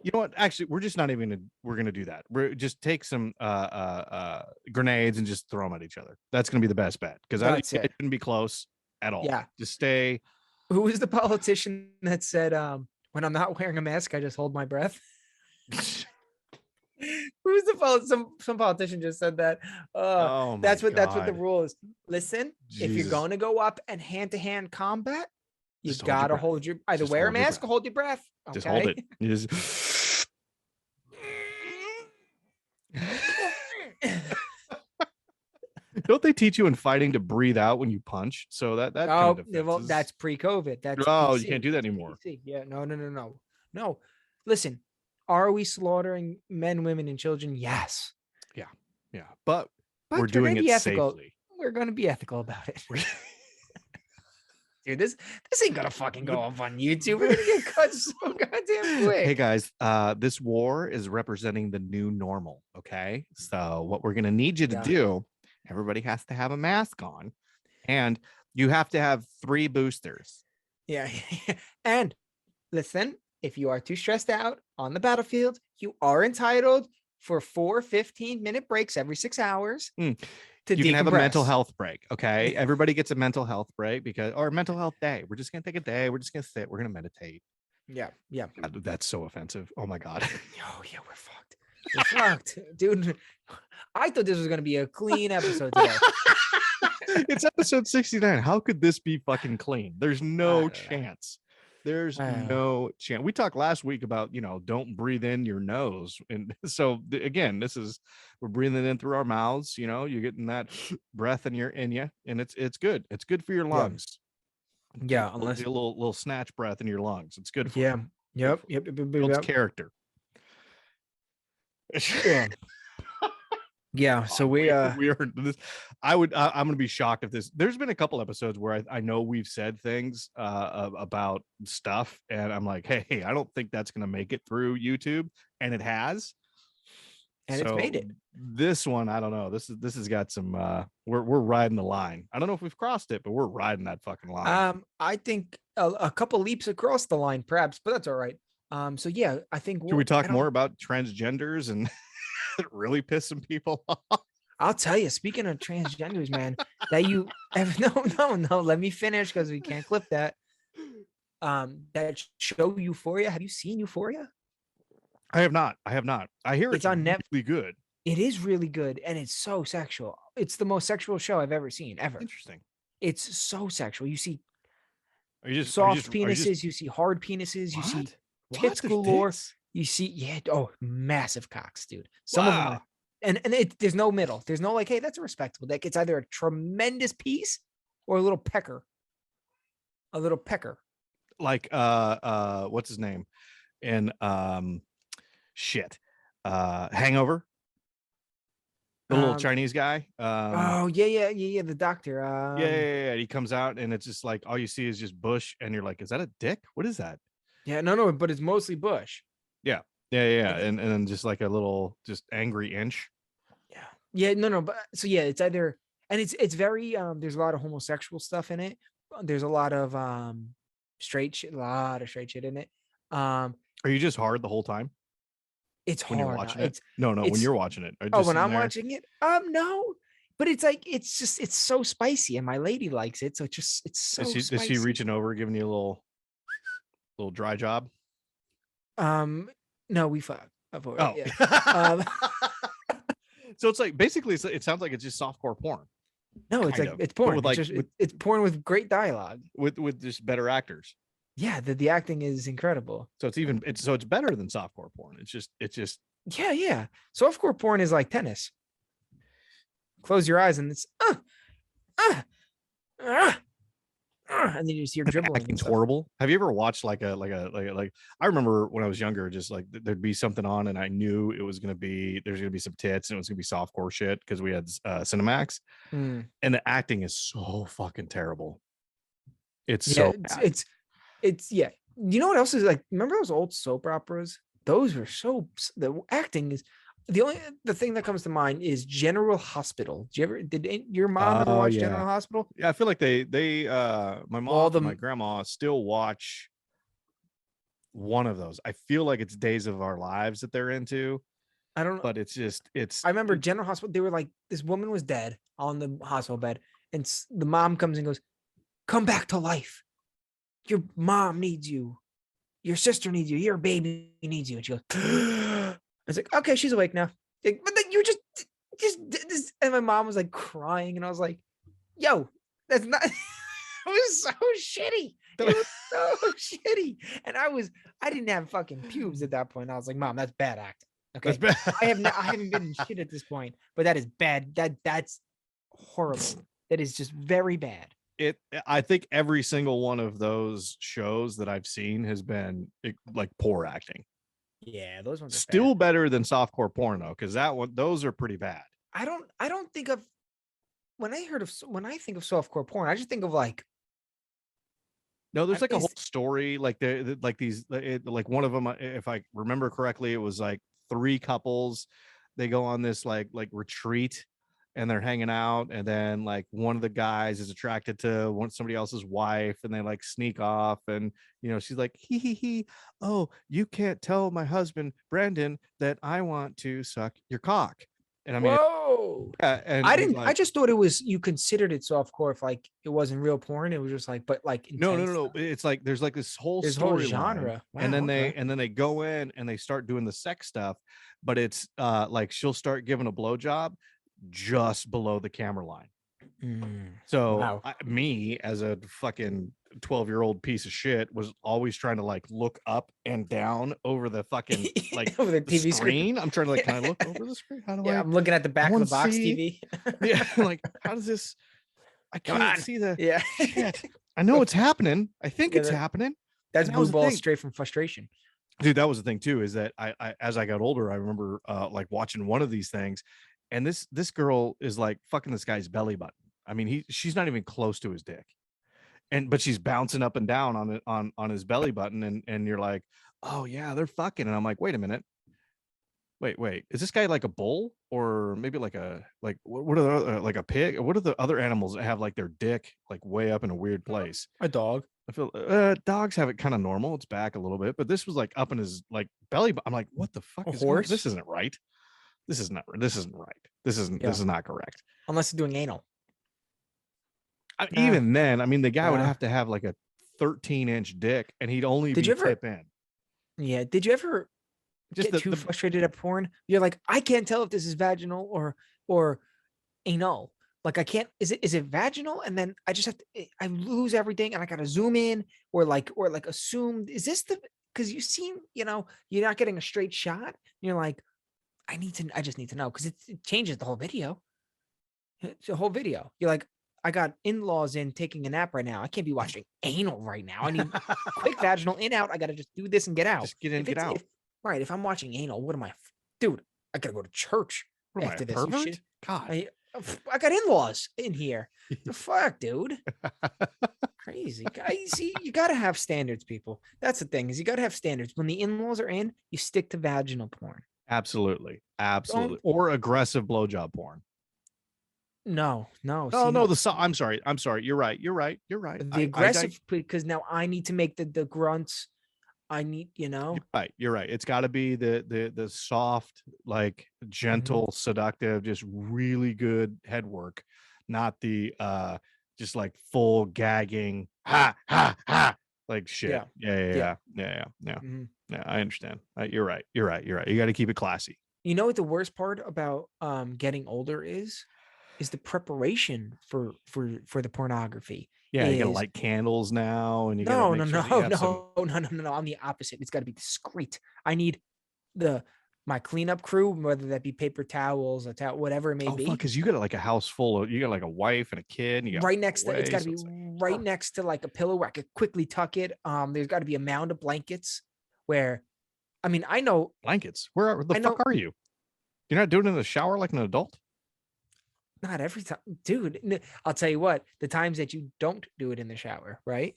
you know what? Actually, we're just not even we're gonna do that. We're just take some grenades and just throw them at each other. That's gonna be the best bet because it shouldn't be close at all. Yeah, just stay. Who was the politician that said, when I'm not wearing a mask, I just hold my breath? Who's some politician just said that? That's what the rule is. Listen, if you're going to go up and hand-to-hand combat, you gotta hold your either wear a mask or hold your breath. Okay? Just hold it. You just... Don't they teach you in fighting to breathe out when you punch? So that well, that's pre-COVID. That's PC. You can't do that anymore. PC. Yeah, no. Listen, are we slaughtering men, women, and children? Yes. Yeah. But we're doing it safely. We're going to be ethical about it. Dude, this ain't gonna fucking go up on YouTube. We're gonna get cut so goddamn quick. Hey guys, this war is representing the new normal. Okay, so what we're gonna need you to do, everybody has to have a mask on, and you have to have 3 boosters. Yeah, and listen, if you are too stressed out on the battlefield, you are entitled for 4 15-minute breaks every 6 hours. You can have a mental health break. Okay. Everybody gets a mental health break or mental health day. We're just going to take a day. We're just going to sit. We're going to meditate. Yeah. God, that's so offensive. Oh my God. Oh yeah. We're fucked. We're fucked, dude. I thought this was going to be a clean episode today. It's episode 69. How could this be fucking clean? There's no chance. There's no chance. We talked last week about, don't breathe in your nose. And so again, we're breathing in through our mouths, you're getting that breath in you, and it's good. It's good for your lungs. Yeah. Unless a little snatch breath in your lungs. It's good for you. Yep. Builds character. Yeah, so we are this. I'm gonna be shocked if there's been a couple episodes where I know we've said things about stuff, and I'm like, hey, I don't think that's gonna make it through YouTube, and it has, and it's made it. This one, I don't know. This has got some. We're riding the line. I don't know if we've crossed it, but we're riding that fucking line. I think a couple leaps across the line, perhaps, but that's all right. So yeah, I think. Can we talk more about transgenders and? It really pissed some people off? I'll tell you, speaking of transgenders, man, that no, let me finish because we can't clip that. That show Euphoria. Have you seen Euphoria? I have not. I hear it's on Netflix. Really good. It is really good, and it's so sexual. It's the most sexual show I've ever seen, ever. Interesting. It's so sexual. You see soft penises, you see hard penises, you see tits galore. You see, massive cocks, dude. Some of them are, and there's no middle. There's no like, hey, that's a respectable dick. It's either a tremendous piece or a little pecker. Like what's his name? In Hangover. The little Chinese guy. Yeah. The doctor. Yeah. He comes out and it's just like all you see is just bush, and you're like, is that a dick? What is that? Yeah, no, but it's mostly bush. Yeah. Yeah. And then just like a little just angry inch. Yeah, no, but so yeah, it's either, and it's very there's a lot of homosexual stuff in it. There's a lot of straight shit, a lot of straight shit in it. Um, Are you just hard the whole time it's when you're hard. watching it? It's No, when it's you're watching it, are you oh, just when sitting I'm there? watching it, no, but it's like it's so spicy, and my lady likes it, so it's so Is she spicy. reaching over, giving you a little dry job? Um, no, we fuck before it, Oh. yeah. Um, So it's like basically it sounds like it's just softcore porn, no, it's kind like of, it's but porn. with It's like just it's porn with great dialogue. with just better actors. Yeah, the acting is incredible. So it's better than softcore porn. It's just Yeah, yeah. Softcore porn is like tennis. Close your eyes and it's uh, uh, and then you just hear dribbling and acting's stuff. horrible. Have you ever watched like I remember when I was younger, just like there'd be something on and I knew it was there's gonna be some tits and it was gonna be softcore shit because we had Cinemax, Mm. and the acting is so fucking terrible. It's Yeah, so bad. it's yeah. You know what else is like? Remember those old soap operas? Those were the acting is the thing that comes to mind is General Hospital. Did your mom ever Oh watch yeah. General Hospital? Yeah, I feel like they my All mom and my the grandma still watch one of those. I feel like it's Days of Our Lives that they're into, I don't know. but it's just I remember General Hospital. They were like, this woman was dead on the hospital bed, and the mom comes and goes, "Come back to life. Your mom needs you. Your sister needs you. Your baby needs you." And she goes, I was like, okay, she's awake now. Like, but then you just did this. And my mom was like crying, and I was like, yo, that's not. It was so shitty. It was so shitty. And I didn't have fucking pubes at that point. I was like, Mom, that's bad acting. Okay. that's bad. I haven't been in shit at this point, but that is bad. That's horrible. That is just very bad. I think every single one of those shows that I've seen has been like poor acting. Yeah, those ones are Still bad. better than softcore porn though, because those are pretty bad. I don't think of when I think of softcore porn, I just think of like No, there's like a whole is story, like like these, like one of them, if I remember correctly, it was like three couples. They go on this like retreat, and they're hanging out, and then like one of the guys is attracted to somebody else's wife, and they like sneak off, and she's like, he, oh, you can't tell my husband Brandon that I want to suck your cock. And I mean, whoa. yeah, and I he's didn't. I like, just thought it was you considered it softcore if like it wasn't real porn. It was just like, but like no, intense. it's like there's like this whole There's a whole storyline, genre. and Wow. then Okay. they go in and they start doing the sex stuff, but it's like she'll start giving a blowjob just below the camera line. So Wow. me as a fucking 12-year-old piece of shit was always trying to like look up and down over the fucking like over the the TV screen. I'm trying to like, can I look over the screen? How do Yeah, I? I'm looking at the back of wanna the box see- TV. Yeah, like how does this? I Come can't on. see the Yeah. shit. I know it's happening. I think Yeah, it's happening. That's And that blue was the ball thing. straight from frustration. Dude, that was the thing too, is that I as I got older, I remember like watching one of these things, and this girl is like fucking this guy's belly button. I mean, she's not even close to his dick, but she's bouncing up and down on it on his belly button, and you're like, oh yeah, they're fucking, and I'm like, wait a minute, wait, is this guy like a bull or maybe like what are the other, like a pig? What are the other animals that have like their dick like way up in a weird place? A dog. I feel dogs have it kind of normal. It's back a little bit, but this was like up in his like belly. I'm like, what the fuck A is going on? horse? This isn't right. This isn't right. This Yeah. is not correct. Unless they're doing anal. Even then, I mean, the guy would Uh, have to have like a 13-inch dick, and he'd only Did be you ever- tip in. Yeah. Did you ever Just get too frustrated at porn? You're like, I can't tell if this is vaginal or anal. Like I can't. Is it vaginal? And then I just have to. I lose everything, and I gotta zoom in or like assume. Is this the? Because you seem, you're not getting a straight shot. You're like, I just need to know because it changes the whole video. It's a whole video. You're like, I got in-laws in taking a nap right now. I can't be watching anal right now. I need quick vaginal in out. I got to just do this and get out. Just get in, get out. Right. If I'm watching anal, what am I, dude? I gotta go to church What am I, after a this. You pervert? should- God, I got in-laws in here. The fuck, dude? Crazy. See, you got to have standards, people. That's the thing, is you got to have standards. When the in-laws are in, you stick to vaginal porn. Absolutely. Absolutely. Don't, Or aggressive blowjob porn. no. No, See, no, no. I'm sorry. You're right. The aggressive, because now I need to make the grunts. I need, You're right. It's got to be the soft, like gentle, seductive, just really good head work, not the just like full gagging like shit. Yeah. Mhm. Yeah, I understand. You're right. You got to keep it classy. You know what the worst part about getting older is the preparation for the pornography. Yeah, you got to Is light candles now, and you got to no, make sure that you have some. no. I'm the opposite. It's got to be discreet. I need my cleanup crew, whether that be paper towels, a towel, whatever it may Oh fuck, be, because you got like a house full of, you got like a wife and a kid, and you got right next to, it's away, got to so be it's like right next to like a pillow where I could quickly tuck it. There's got to be a mound of blankets where, I mean, I know, blankets. Where the fuck are you? You're not doing it in the shower like an adult? not every time, dude. I'll tell you what, the times that you don't do it in the shower, right?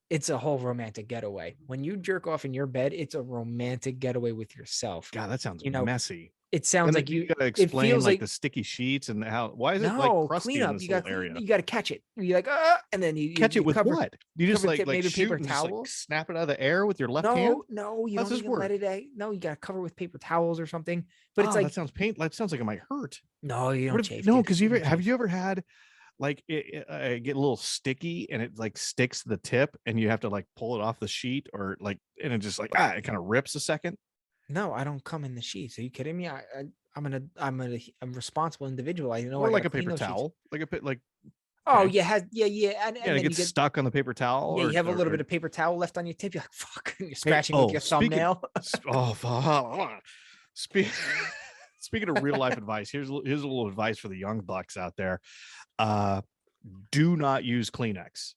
It's a whole romantic getaway. When you jerk off in your bed, it's a romantic getaway with yourself. God, that sounds messy. It sounds And like you got to it explain feels like like, the sticky sheets and how. Why is it like no, crusty in cleanup. this You got little area? you got to catch it. You're like, and then Catch it you with cover what? You just like maybe shoot paper and just like towels. snap it out of the air with your left hand. No, you How's don't this even work? let it. No, you got to cover with paper towels or something. But it's Oh, like, that sounds like it might hurt. no, you What don't if chafe. no? Dude. Because You don't have chafe. you ever had like it get a little sticky and it like sticks to the tip and you have to like pull it off the sheet or like and it just like it kind of rips a second? No, I don't come in the sheets. Are you kidding me? I'm a responsible individual. I know Or I got like to a clean paper those sheets. tall, like a bit like Oh okay. yeah, and Yeah, it then gets stuck on the paper towel, you have a little or bit of paper towel left on your tip. You're like, fuck, and you're hey, scratching with your thumbnail. speak, speaking of real life advice, here's a little advice for the young bucks out there. Do not use Kleenex.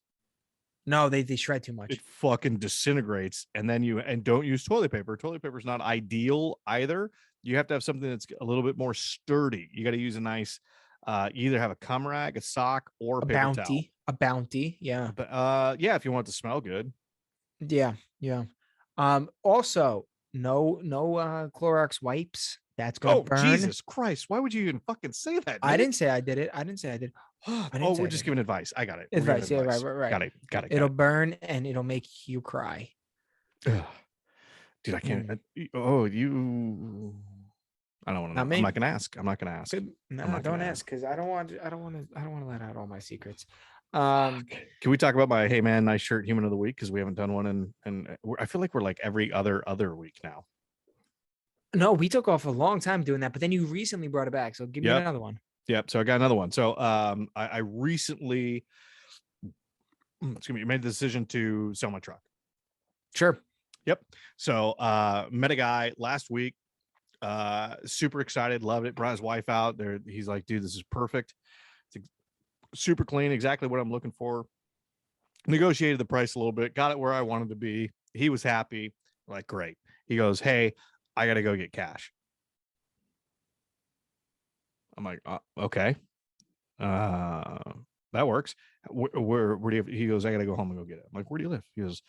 No, they shred too much. It fucking disintegrates, and then and don't use toilet paper. Toilet paper is not ideal either. You have to have something that's a little bit more sturdy. You got to use a nice you either have a cum rag, a sock, or a paper towel. A bounty, yeah. But yeah, if you want it to smell good. Yeah. Also, no Clorox wipes. That's gonna Oh, burn. Jesus Christ. Why would you even fucking say that, I Nick? didn't say I did it. I didn't say I did. Oh, we're just giving advice. I got it. Advice. Yeah, right. Got it. It'll burn and it'll make you cry. Ugh. Dude, I can't. Oh, you. I don't want to know. I'm not gonna ask. No, don't ask, because I don't want to let out all my secrets. Can we talk about my hey man nice shirt human of the week, because we haven't done one and I feel like we're like every other week now. No, we took off a long time doing that, but then you recently brought it back, so give me another one. Yep. So I got another one. So I recently made the decision to sell my truck. Sure. Yep. So met a guy last week. Super excited, loved it. Brought his wife out there. He's like, dude, this is perfect. It's super clean, exactly what I'm looking for. Negotiated the price a little bit, got it where I wanted to be. He was happy. Like, great. He goes, hey, I got to go get cash. I'm like, okay. That works. Where do you? He goes, I got to go home and go get it. I'm like, where do you live? He goes,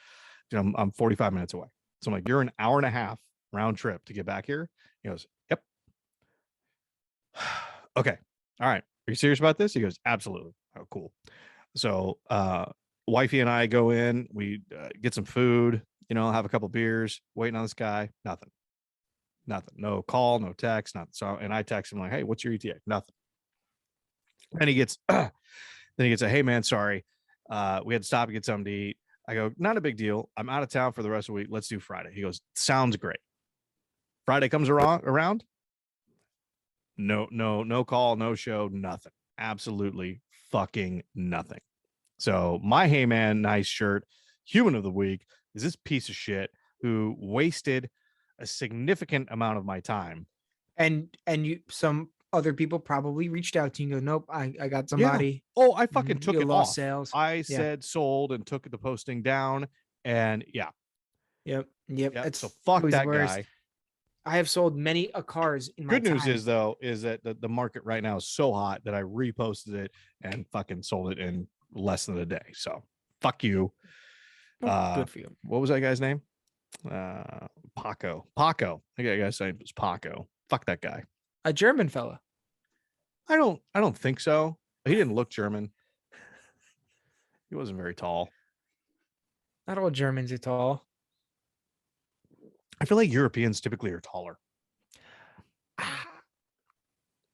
I'm 45 minutes away. So I'm like, you're an hour and a half round trip to get back here. He goes, yep. Okay. All right. Are you serious about this? He goes, absolutely. Oh, cool. So wifey and I go in, we get some food, have a couple beers, waiting on this guy. Nothing. No call, no text, nothing. So, and I text him like, hey, what's your ETA? Nothing. And he gets a, hey man, sorry. We had to stop and get something to eat. I go, not a big deal. I'm out of town for the rest of the week. Let's do Friday. He goes, sounds great. Friday comes around. No call, no show, nothing. Absolutely fucking nothing. So my hey man nice shirt human of the week is this piece of shit who wasted a significant amount of my time. And some other people probably reached out to you and go, nope, I got somebody. Yeah. Oh, I fucking took it off. Sales. I said sold and took the posting down. And yeah. Yep. So fuck that guy. I have sold many cars in my Good news time. is though, is that the market right now is so hot that I reposted it and fucking sold it in less than a day. So fuck you. Well, good for you. What was that guy's name? Paco. Paco. I got guy's name was Paco. Fuck that guy. A German fella. I don't think so. He didn't look German. He wasn't very tall. Not all Germans are tall. I feel like Europeans typically are taller.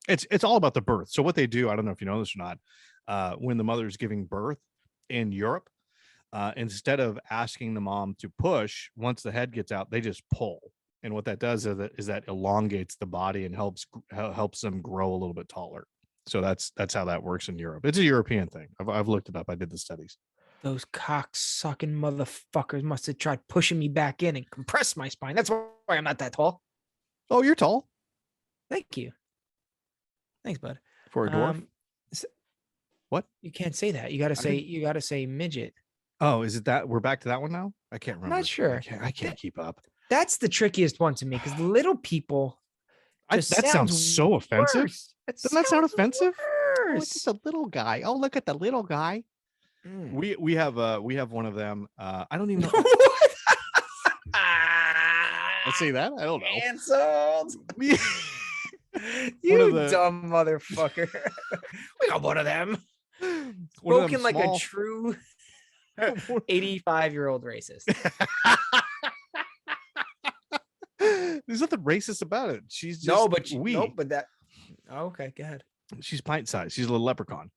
It's all about the birth. So what they do, I don't know if you know this or not, when the mother's giving birth in Europe, instead of asking the mom to push, once the head gets out, they just pull. And what that does is that elongates the body and helps them grow a little bit taller. So that's how that works in Europe. It's a European thing. I've looked it up. I did the studies. Those cock-sucking motherfuckers must have tried pushing me back in and compressed my spine. That's why I'm not that tall. Oh, you're tall Thank you. Thanks, bud. for a dwarf. What? You can't say that. You gotta say midget. Oh, is it that we're back to that one now? I can't remember. Not sure. I can't keep up. That's the trickiest one to me because little people. That sounds so offensive. Doesn't that sound offensive? Oh, it's just a little guy. Oh, look at the little guy. We have one of them. I don't even know. Let's say that. I don't know. Canceled. You dumb motherfucker. We got one of them. Spoken like a true 85-year-old racist. There's nothing racist about it. She's just but that. Oh, okay, go ahead. She's pint-sized. She's a little leprechaun.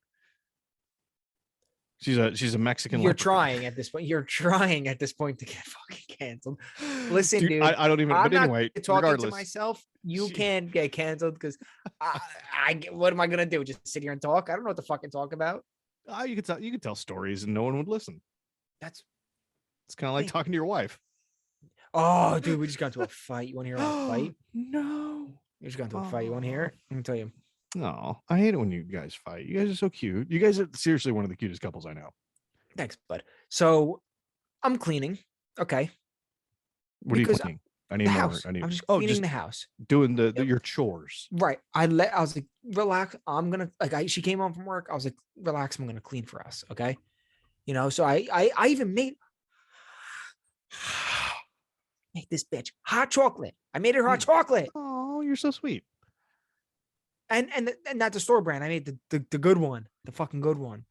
She's a Mexican. You're leprechaun. trying at this point. You're trying at this point to get fucking canceled. Listen, dude. I don't even. I'm but anyway, not talking regardless, to myself. You can't get canceled because what am I gonna do? Just sit here and talk? I don't know what to fucking talk about. You could tell stories and no one would listen. It's kind of like talking to your wife. Oh, dude, we just got into a fight. You want to hear a fight? No. We just got into a fight. You want to hear it? Let me tell you. No, I hate it when you guys fight. You guys are so cute. You guys are seriously one of the cutest couples I know. Thanks, bud. So I'm cleaning. Okay. What are you cleaning? I need the more. House. I'm just cleaning the house. Doing your chores. Right. I was like, relax. I'm gonna she came home from work. I was like, relax. I'm gonna clean for us. Okay. You know. So I even made this bitch hot chocolate. I made her hot chocolate. Oh, you're so sweet. And not the store brand. I made the good one, the fucking good one.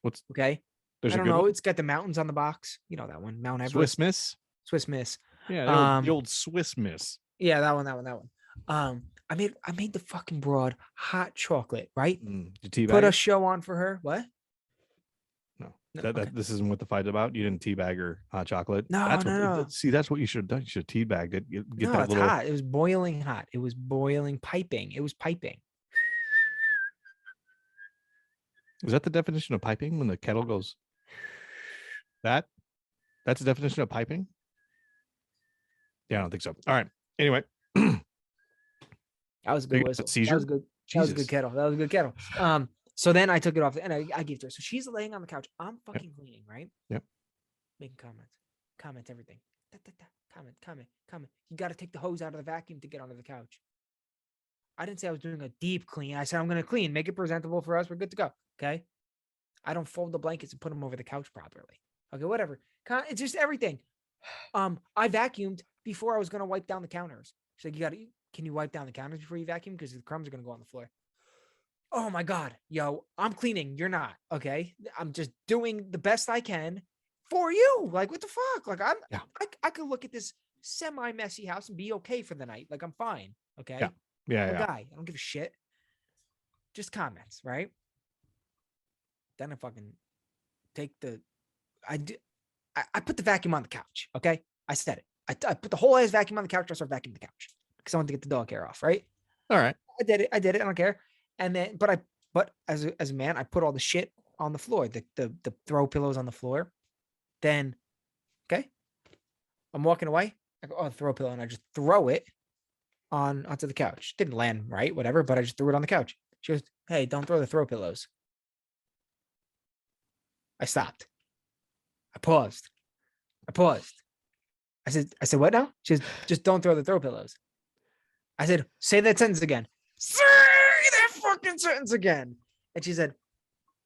What's okay? There's I don't know. It's got the mountains on the box. You know that one, Mount Everest. Swiss Miss. Swiss Miss. Yeah, the old Swiss Miss. Yeah, that one. I made the fucking broad hot chocolate. Right. Put a show on for her. What? No, this isn't what the fight's about. You didn't teabag her hot chocolate. No. See, that's what you should have done. You should have teabagged it. Get no, that it's little... hot. It was boiling hot. It was boiling, piping. It was piping. Is that the definition of piping when the kettle goes? That's the definition of piping? Yeah, I don't think so. All right. Anyway. That was a good whistle. Seizure? That was good. That was a good kettle. That was a good kettle. So then I took it off and I gave it to her. So she's laying on the couch. I'm fucking cleaning, right? Yep. Making comments, everything. Comment. You got to take the hose out of the vacuum to get onto the couch. I didn't say I was doing a deep clean. I said I'm going to clean, make it presentable for us. We're good to go. Okay. I don't fold the blankets and put them over the couch properly. Okay, whatever. It's just everything. I vacuumed before I was going to wipe down the counters. She's like, can you wipe down the counters before you vacuum? Because the crumbs are going to go on the floor. Oh my God, yo, I'm cleaning. You're not. Okay. I'm just doing the best I can for you. Like, what the fuck? Like, I could look at this semi-messy house and be okay for the night. Like, I'm fine. Okay. Yeah. I'm a guy. I don't give a shit. Just comments, right? Then I fucking take I put the vacuum on the couch. Okay. I said it. I put the whole ass vacuum on the couch. I start vacuuming the couch because I want to get the dog hair off. Right. All right. I did it. I don't care. And then, but as a man, I put all the shit on the floor, the throw pillows on the floor. Then, okay, I'm walking away. I go, oh, throw pillow, and I just throw it onto the couch. Didn't land right, whatever, but I just threw it on the couch. She goes, hey, don't throw the throw pillows. I stopped. I paused. I I said, what now? She says, just don't throw the throw pillows. I said, say that sentence again. Say that fucking sentence again. And she said,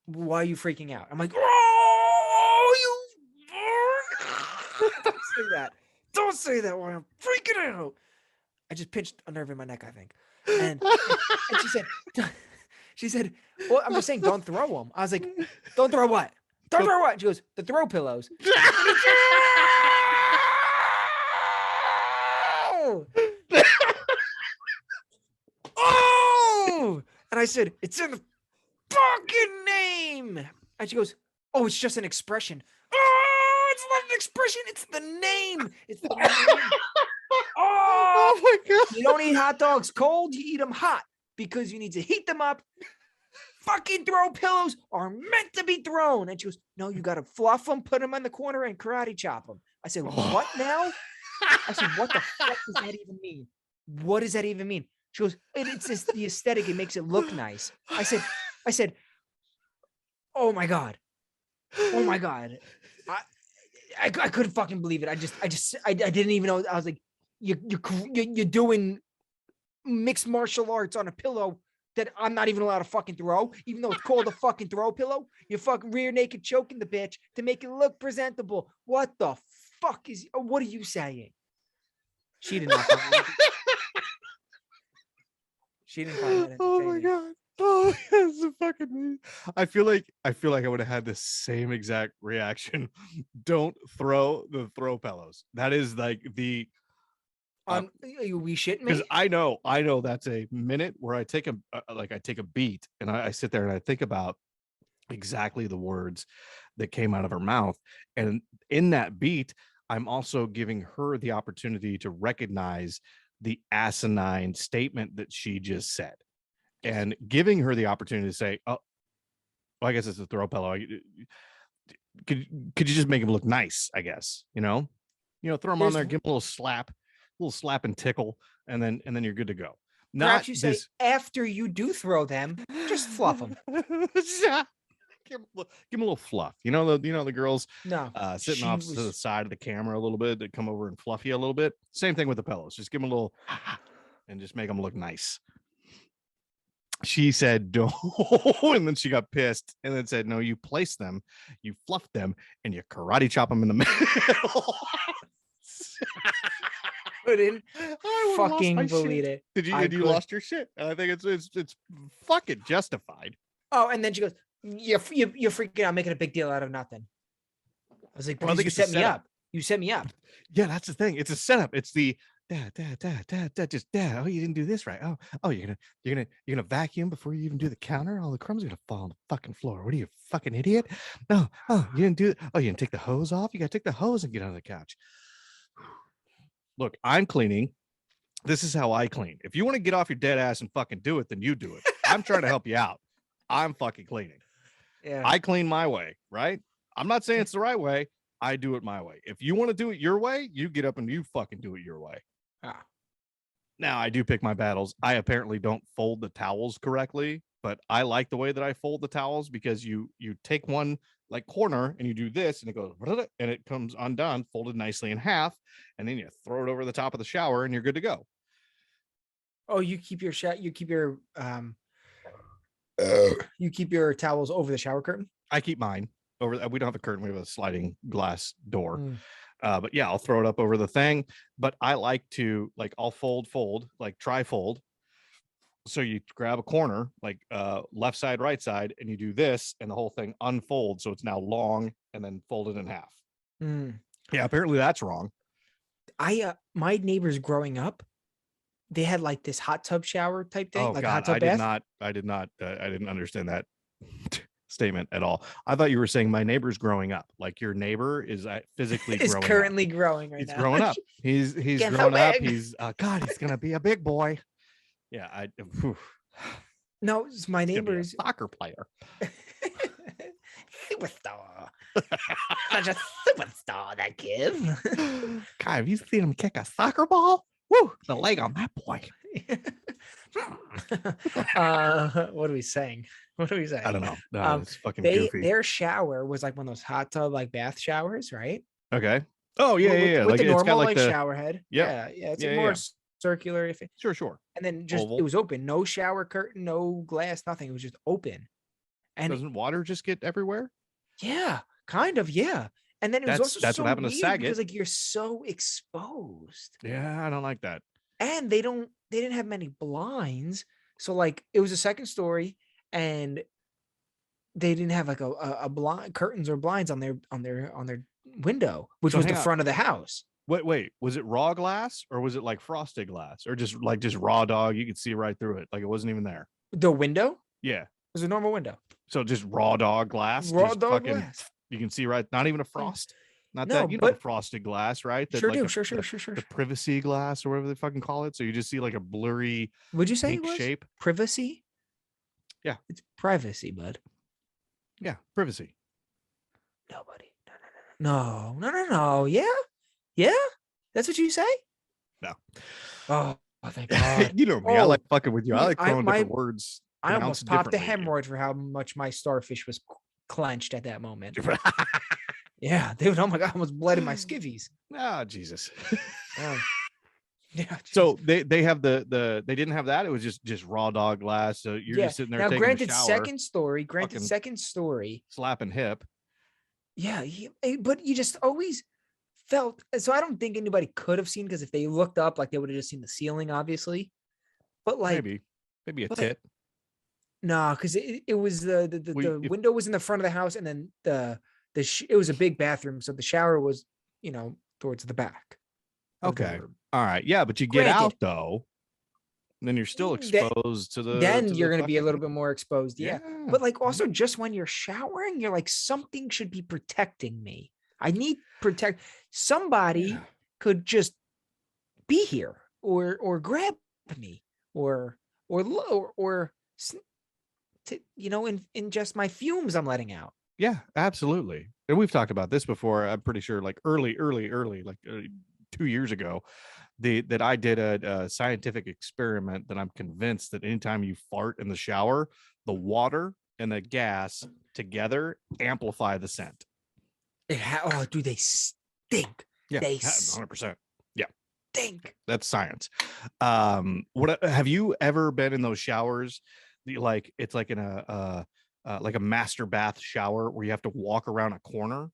why are you freaking out? I'm like, oh, you don't say that. Don't say that while I'm freaking out. I just pinched a nerve in my neck, I think. And she said, well, I'm just saying, don't throw them. I was like, don't throw what? Don't throw what? She goes, the throw pillows. Oh! And I said, it's in the fucking name. And she goes, oh, it's just an expression. Oh, it's not an expression. It's the name. It's the name. Oh my God. You don't eat hot dogs cold. You eat them hot because you need to heat them up. Fucking throw pillows are meant to be thrown. And she goes, no, you got to fluff them, put them on the corner and karate chop them. I said, what now? I said, what the fuck does that even mean? What does that even mean? She goes, it's just the aesthetic. It makes it look nice. I said, oh my God. Oh my God. I couldn't fucking believe it. I didn't even know. I was like, you're doing mixed martial arts on a pillow that I'm not even allowed to fucking throw, even though it's called a fucking throw pillow. You're fucking rear naked choking the bitch to make it look presentable. What the fuck what are you saying? She did not. She didn't find that entertaining. Oh my God. Oh, that's a fucking. I feel like I would have had the same exact reaction. Don't throw the throw pillows. That is like the. We shitting me? Because I know that's a minute where I take a beat and I sit there and I think about exactly the words that came out of her mouth, and in that beat, I'm also giving her the opportunity to recognize the asinine statement that she just said, and giving her the opportunity to say, "Oh, well, I guess it's a throw pillow. Could you just make him look nice? I guess throw him on there, give him a little slap and tickle, and then you're good to go." Perhaps you say after you do throw them, just fluff them. Give him a little fluff. The girls sitting off to the side of the camera a little bit that come over and fluff you a little bit. Same thing with the pillows. Just give them a little and just make them look nice. She said, don't, and then she got pissed and then said, no, you place them, you fluff them, and you karate chop them in the middle. Couldn't fucking believe it. Did you lost your shit? I think it's fucking justified. Oh, and then she goes, you're freaking out, making a big deal out of nothing. I was like, well, you set me up. You set me up. Yeah, that's the thing. It's a setup. It's the dad, just dad. Oh, you didn't do this right. Oh, you're gonna vacuum before you even do the counter. All the crumbs are gonna fall on the fucking floor. What are you, fucking idiot? No, you didn't do it. Oh, you didn't take the hose off. You gotta take the hose and get on the couch. Look, I'm cleaning. This is how I clean. If you want to get off your dead ass and fucking do it, then you do it. I'm trying to help you out. I'm fucking cleaning. Yeah. I clean my way, right? I'm not saying it's the right way. I do it my way. If you want to do it your way, you get up and you fucking do it your way. Now, I do pick my battles. I apparently don't fold the towels correctly, but I like the way that I fold the towels because you take one like corner and you do this and it goes and it comes undone, folded nicely in half, and then you throw it over the top of the shower and you're good to go. Oh, you keep your you keep your towels over the shower curtain? I keep mine over. We don't have a curtain. We have a sliding glass door. But yeah, I'll throw it up over the thing. But I like to I'll fold, like tri-fold. So you grab a corner, like left side, right side, and you do this, and the whole thing unfolds. So it's now long and then folded in half. Yeah, apparently that's wrong. My neighbors growing up, they had like this hot tub shower type thing. Oh, like God, hot tub bath. I didn't understand that statement at all. I thought you were saying my neighbor's growing up. Like your neighbor is physically is currently growing right now. He's growing up. He's growing up. He's God, he's gonna be a big boy. Yeah, no, it's my neighbor's soccer player. Superstar. Such a superstar, that kid. God, have you seen him kick a soccer ball? Woo, the leg on that boy. What are we saying? I don't know. No, it's fucking goofy. Their shower was like one of those hot tub, like bath showers, right? Okay. Oh yeah, yeah, yeah. With Like the it's got normal like like the shower head. yep, Yeah, it's yeah, like yeah, more yeah. circular. If it, Sure. and then just it Oval. was open, no shower curtain, no glass, nothing. It was just open, and Doesn't water just get everywhere? yeah, kind of, yeah. And then it was also That's what so happened to weird Saget. because like you're so exposed, Yeah, I don't like that. and they didn't have many blinds, so like it was a second story, and they didn't have like a blind curtains or blinds on their window, which So was the hang on. front of the house. Wait. Was it raw glass or was it like frosted glass or just raw dog? You could see right through it, like it wasn't even there. The window Yeah. was a normal window, So just raw dog glass, raw just dog fucking. glass. You can see right. Not even a frost. Not No, that the but frosted glass, right? That sure like do, sure, sure, sure, sure. the privacy glass or whatever they fucking call it. So you just see like a blurry Would you say it pink was shape. privacy? Yeah. It's privacy, bud. Yeah, privacy. Nobody. No. Yeah. That's what you say. No. Oh, thank God. You know me. I like fucking with you. I dude, like throwing different words. I almost popped a differently. hemorrhoid for how much my starfish was clenched at that moment. Yeah, dude. Oh my God, I almost bled in my skivvies. Ah, Jesus. Yeah. So they have the they didn't have that. It was just raw dog glass. So you're just sitting there now, taking granted, a shower, second story. fucking slapping hip. Yeah, but you just always felt so. I don't think anybody could have seen, because if they looked up, like they would have just seen the ceiling, obviously. But like maybe a but tit. no, because it was the window was in the front of the house, and then it was a big bathroom, so the shower was towards the back. Okay, all right, yeah, but you get out though, and then you're still exposed to the. Then you're going to be a little bit more exposed, yeah. But like also Mm-hmm. just when you're showering, you're like, something should be protecting me. I need protect. Somebody could just be here or grab me or ingest my fumes I'm letting out. Yeah, absolutely. And we've talked about this before. I'm pretty sure, like early, like 2 years ago, that I did a scientific experiment that I'm convinced that anytime you fart in the shower, the water and the gas together amplify the scent. Oh, dude, they stink. Yeah, they 100%. Yeah, stink. That's science. What have you ever been in those showers? Like it's like in like a master bath shower where you have to walk around a corner,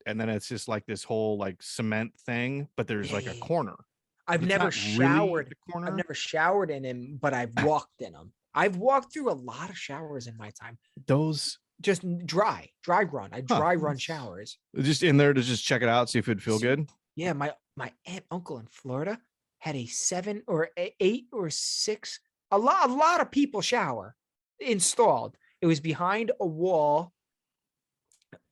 and then it's just like this whole like cement thing, but there's like a corner. I've never showered. Really I've never showered in him, but I've walked in them. I've walked through a lot of showers in my time. Those just dry run. I dry run showers. Just in there to just check it out, see if it'd feel good. Yeah, my aunt uncle in Florida had a 7 or 8 or 6. A lot of people shower installed. It was behind a wall.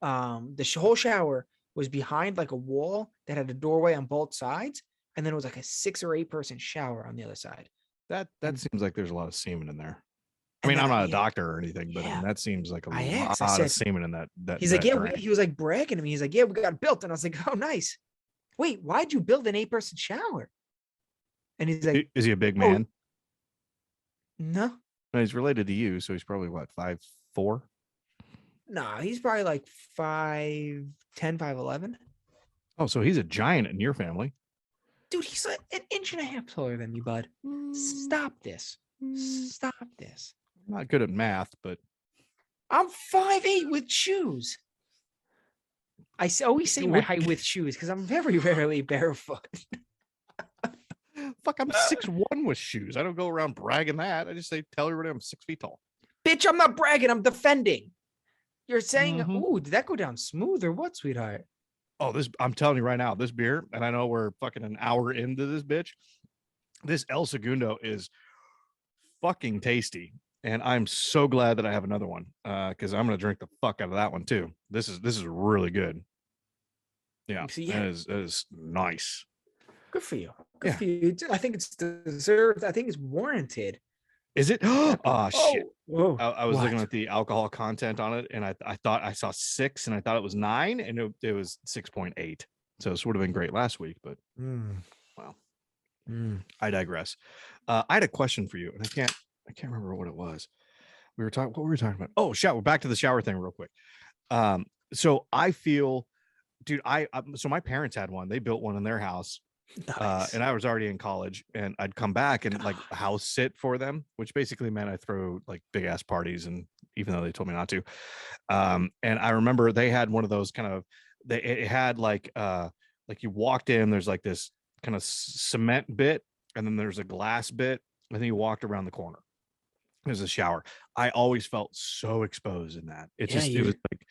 The whole shower was behind like a wall that had a doorway on both sides, and then it was like a 6 or 8 person shower on the other side. That seems like there's a lot of semen in there. I mean, I'm not a doctor or anything, but I mean, that seems like a lot of semen in that. He's like, he was like bragging to me. He's like, yeah, we got it built. And I was like, oh, nice. Wait, why'd you build an 8-person shower? And he's like, is he a big man? No. He's related to you, so he's probably what, 5'4"? No, he's probably like 5'10", 5'11". Oh, so he's a giant in your family. Dude, he's like an inch and a half taller than me, bud. Stop this. I'm not good at math, but I'm 5'8" with shoes. I always say my height with shoes because I'm very rarely barefoot. Fuck, I'm 6'1" with shoes. I don't go around bragging that. I just tell everybody I'm 6 feet tall. Bitch, I'm not bragging. I'm defending. You're saying, ooh, did that go down smooth or what, sweetheart? Oh, I'm telling you right now, this beer, and I know we're fucking an hour into this bitch. This El Segundo is fucking tasty. And I'm so glad that I have another one because I'm going to drink the fuck out of that one too. This is really good. Yeah, that is nice. Good for you. Good for you. I think it's deserved. I think it's warranted. Is it? Oh, shit. Whoa. I was looking at the alcohol content on it, and I thought I saw 6, and I thought it was 9, and it was 6.8. So it would have been great last week, but well, I digress. I had a question for you, and I can't remember what it was. What were we talking about? Oh, shower. Back to the shower thing real quick. So I feel dude, so my parents had one. They built one in their house. Nice. And I was already in college, and I'd come back and like house sit for them, which basically meant I throw like big ass parties, and even though they told me not to. And I remember they had one of those kind of, it had like you walked in, there's like this kind of cement bit, and then there's a glass bit, and then you walked around the corner. There's a shower. I always felt so exposed in that. It Yeah, just, it was like,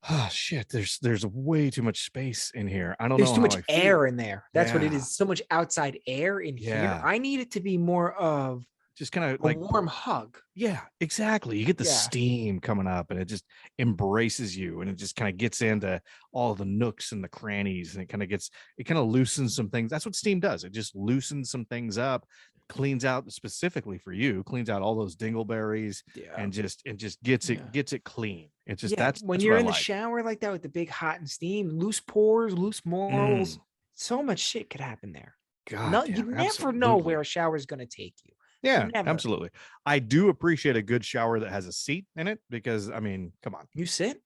oh shit, there's way too much space in here. I don't there's know too how much I air feel. in there. That's what it Yeah. is. So much outside air in here. Yeah. I need it to be more of Just kind of a like, warm hug. yeah, exactly. You get the Yeah. steam coming up, and it just embraces you, and it just kind of gets into all the nooks and the crannies, and it kind of loosens some things. That's what steam does. It just loosens some things up, cleans out, specifically for you, cleans out all those dingleberries, Yeah. and just gets it clean. It's just, Yeah. When that's you're what I in the like. shower like that with the big hot and steam, loose pores, loose morals, so much shit could happen there. God, You damn, never know where a shower is going to take you. Yeah, Never. absolutely. I do appreciate a good shower that has a seat in it, because I mean, come on. You sit.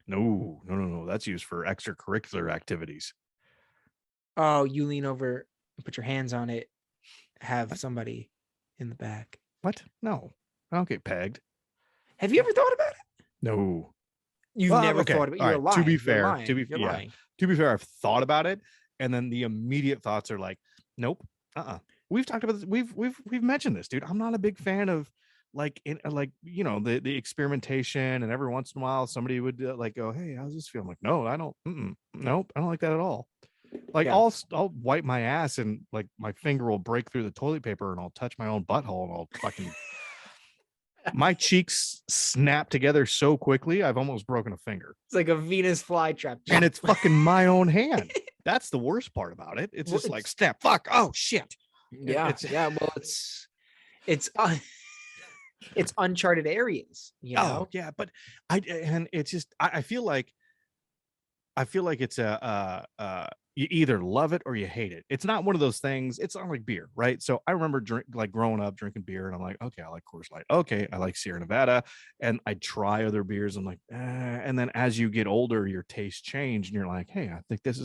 No. That's used for extracurricular activities. Oh, you lean over and put your hands on it, have somebody in the back. What? No, I don't get pegged. Have you ever thought about it? No. You've never thought about it. You're lying. To be fair, lying. to be fair, I've thought about it, and then the immediate thoughts are like, nope, We've talked about this. We've mentioned this, dude. I'm not a big fan of like the experimentation, and every once in a while somebody would like go, hey, how's this feel? I'm like, no, I don't. Nope, I don't like that at all. Like, Yeah. I'll wipe my ass, and like my finger will break through the toilet paper, and I'll touch my own butthole, and I'll fucking my cheeks snap together so quickly I've almost broken a finger. It's like a Venus flytrap. And it's fucking my own hand. That's the worst part about it. It's just like, snap, fuck, oh shit. Yeah, well, it's uncharted areas, you know. Oh yeah, but I feel like it's you either love it or you hate it. It's not one of those things. It's not like beer, right? So I remember growing up drinking beer, and I'm like, okay, I like Coors Light. Okay, I like Sierra Nevada, and I try other beers. I'm like, and then as you get older, your tastes change, and you're like, hey, I think this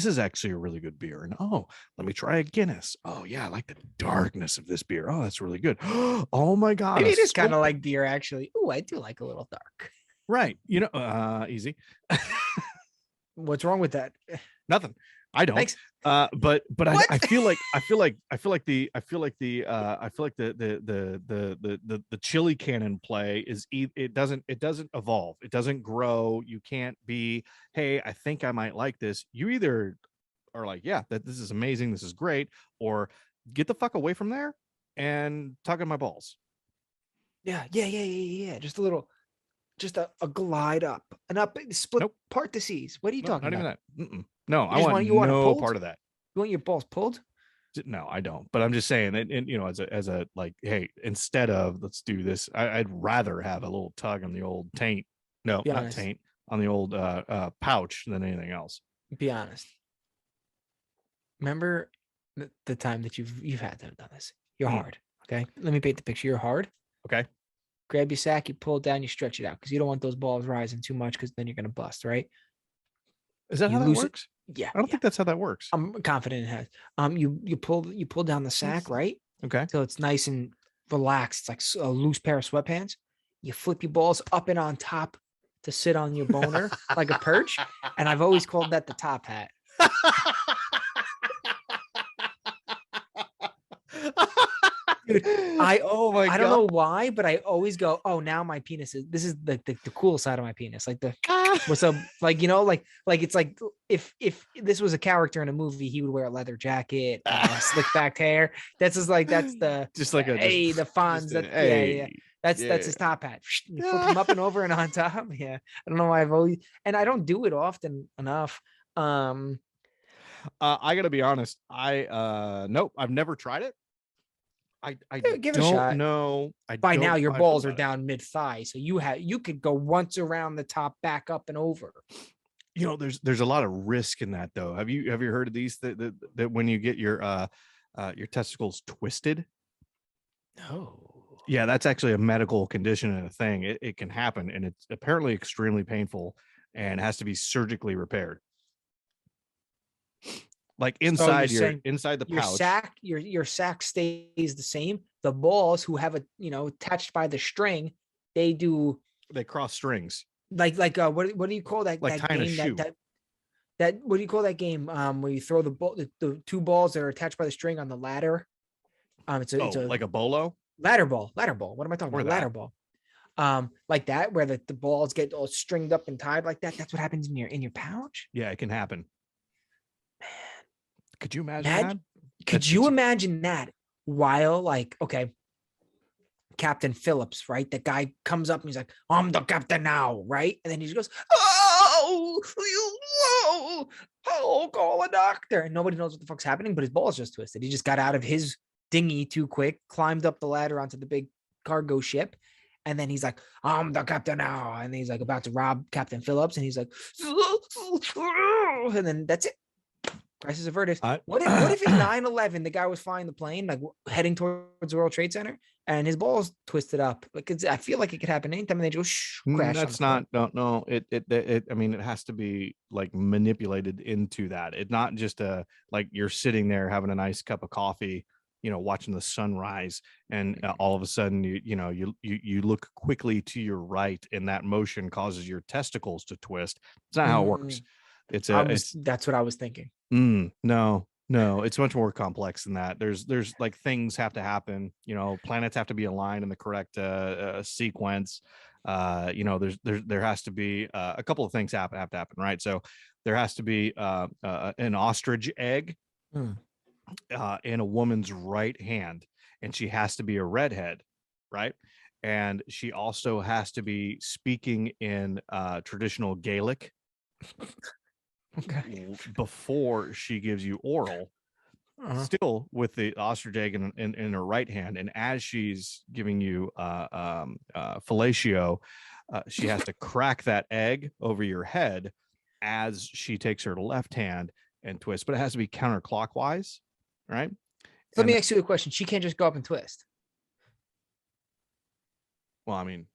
is actually a really good beer. And oh, let me try a Guinness. Oh yeah, I like the darkness of this beer. Oh, that's really good. Oh my god, Maybe it is kind of like beer, actually. Oh, I do like a little dark. Right? Easy. What's wrong with that? Nothing. I don't. Thanks. But I feel like the chili cannon play is it doesn't evolve. It doesn't grow. You can't be, hey, I think I might like this. You either are like, yeah, that this is amazing, this is great, or get the fuck away from there and tug on my balls. Yeah. Just a little. Just a glide up, an up split part to seize. What are you talking about? Not even that. No, I want no part of that. You want your balls pulled? No, I don't. But I'm just saying, and as a like, hey, instead of let's do this, I'd rather have a little tug on the old taint. No, not taint, on the old pouch than anything else. Be honest. Remember the time that you've had to have done this. You're hard. Okay, let me paint the picture. You're hard. Okay. Grab your sack, you pull it down, you stretch it out, because you don't want those balls rising too much, because then you're gonna bust, right? Is that how that works? Yeah. I don't think that's how that works. I'm confident it has. You pull down the sack, right? Okay. So it's nice and relaxed. It's like a loose pair of sweatpants. You flip your balls up and on top to sit on your boner like a perch. And I've always called that the top hat. Dude, I don't know why, but I always go, oh, now my penis this is the cool side of my penis. Like what's up? Like, it's like if this was a character in a movie, he would wear a leather jacket, slick backed hair. That's just like, that's the just like a the Fonz. That's his top hat. You flip him up and over and on top. Yeah. I don't know why and I don't do it often enough. I gotta be honest. Nope, I've never tried it. I give it a shot. No, by now your balls are down mid thigh, so you could go once around the top, back up and over. There's a lot of risk in that, though. Have you heard of these that when you get your testicles twisted? No. Yeah, that's actually a medical condition and a thing. It can happen, and it's apparently extremely painful. and has to be surgically repaired. Like So you're inside saying inside the your pouch. sack, your sack stays the same. The balls who have attached by the string, they cross strings. like what do you call that Like that tying a game shoe. that what do you call that game where you throw the ball the two balls that are attached by the string on the ladder? It's a like a bolo? ladder ball. What am I talking Or about? that. Ladder ball. Like that, where the balls get all stringed up and tied like that. That's what happens in your pouch. Yeah, it can happen. Man, could you imagine that? Could you imagine that? While like, okay, Captain Phillips, right? The guy comes up and he's like, "I'm the captain now," right? And then he just goes, "Oh, call a doctor!" And nobody knows what the fuck's happening, but his ball's just twisted. He just got out of his dinghy too quick, climbed up the ladder onto the big cargo ship, and then he's like, "I'm the captain now," and he's like about to rob Captain Phillips, and he's like, and then that's it. Crisis averted. What if in 9/11 the guy was flying the plane, like heading towards the World Trade Center, and his balls twisted up? Like I feel like it could happen anytime, and they just crash. That's not no. It. I mean, it has to be like manipulated into that. It's not just like you're sitting there having a nice cup of coffee, watching the sunrise, and all of a sudden you look quickly to your right, and that motion causes your testicles to twist. It's not how it works. That's what I was thinking. No, it's much more complex than that. There's like things have to happen. Planets have to be aligned in the correct sequence. There has to be a couple of things have to happen, right? So there has to be an ostrich egg in a woman's right hand, and she has to be a redhead, right? And she also has to be speaking in traditional Gaelic. Okay. Before she gives you oral, still with the ostrich egg in her right hand, and as she's giving you fellatio, she has to crack that egg over your head as she takes her left hand and twists, but it has to be counterclockwise, right? Let me ask you a question. She can't just go up and twist. Well, I mean,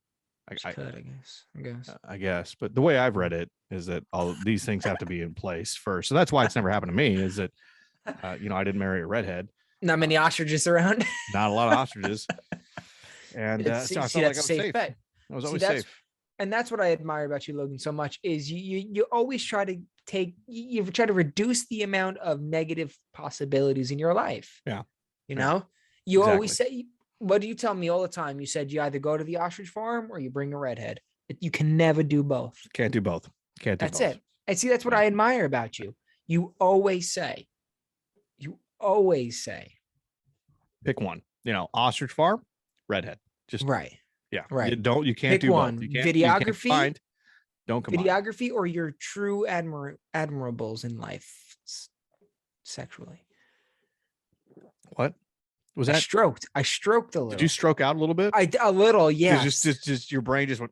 I guess, but the way I've read it is that all these things have to be in place first. So that's why it's never happened to me. Is that I didn't marry a redhead. Not many ostriches around. Not a lot of ostriches. And so I felt like I was safe. Bet. I was always safe. And that's what I admire about you, Logan, so much is you always try to you try to reduce the amount of negative possibilities in your life. Yeah. You always say, what do you tell me all the time? You said you either go to the ostrich farm or you bring a redhead. You can never do both. Can't do both. That's it. And see, that's what I admire about you. You always say, pick one. Ostrich farm, redhead. Just right. Yeah. Right. You can't pick do one. both. Videography. Don't combine. Videography or your true admirables in life sexually. What was that? I stroked a little. Did you stroke out a little bit? A little, yeah. Just your brain just went,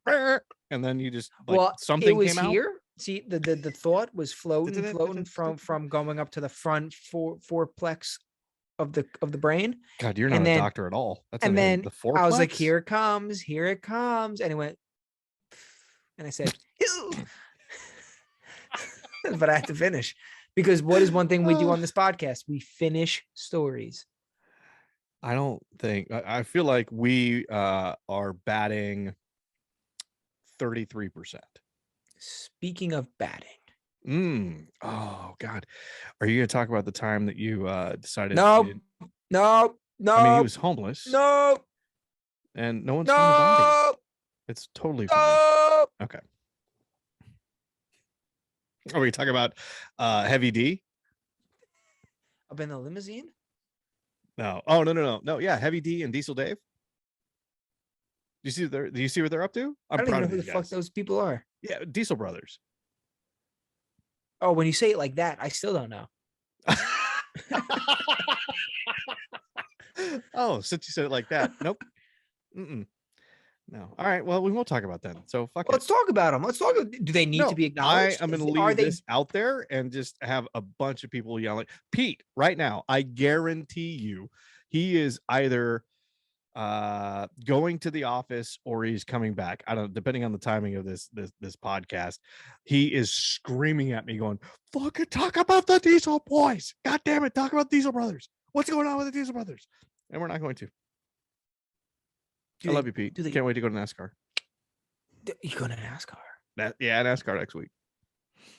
and then you just something came out. Here. See, the thought was floating from going up to the front fourplex of the brain. God, you're not a doctor at all. That's and then the fourplex? I was like, here it comes, and it went, and I said, but I had to finish because what is one thing we do on this podcast? We finish stories. I don't think I feel like we are batting 33%. Speaking of batting. Oh God. Are you gonna talk about the time that you decided No. I mean, he was homeless. No. And no one's found the body. It's totally fine. Okay. Are we talking about Heavy D? Up in the limousine? No. Oh, no. Yeah, Heavy D and Diesel Dave. Do you see what they're up to? I don't even know who the fuck those people are. Yeah, Diesel Brothers. Oh, when you say it like that, I still don't know. Oh, since you said it like that. Nope. No. All right. Well, we won't talk about that. So let's talk about them. Do they need to be acknowledged? I'm going to leave this out there and just have a bunch of people yelling. Pete, right now, I guarantee you, he is either going to the office or he's coming back. I don't, depending on the timing of this podcast. He is screaming at me, going, "Fucking talk about the Diesel boys! God damn it, talk about Diesel Brothers! What's going on with the Diesel Brothers?" And we're not going to. I love you, Pete. Can't wait to go to NASCAR. You go to NASCAR? Yeah, NASCAR next week.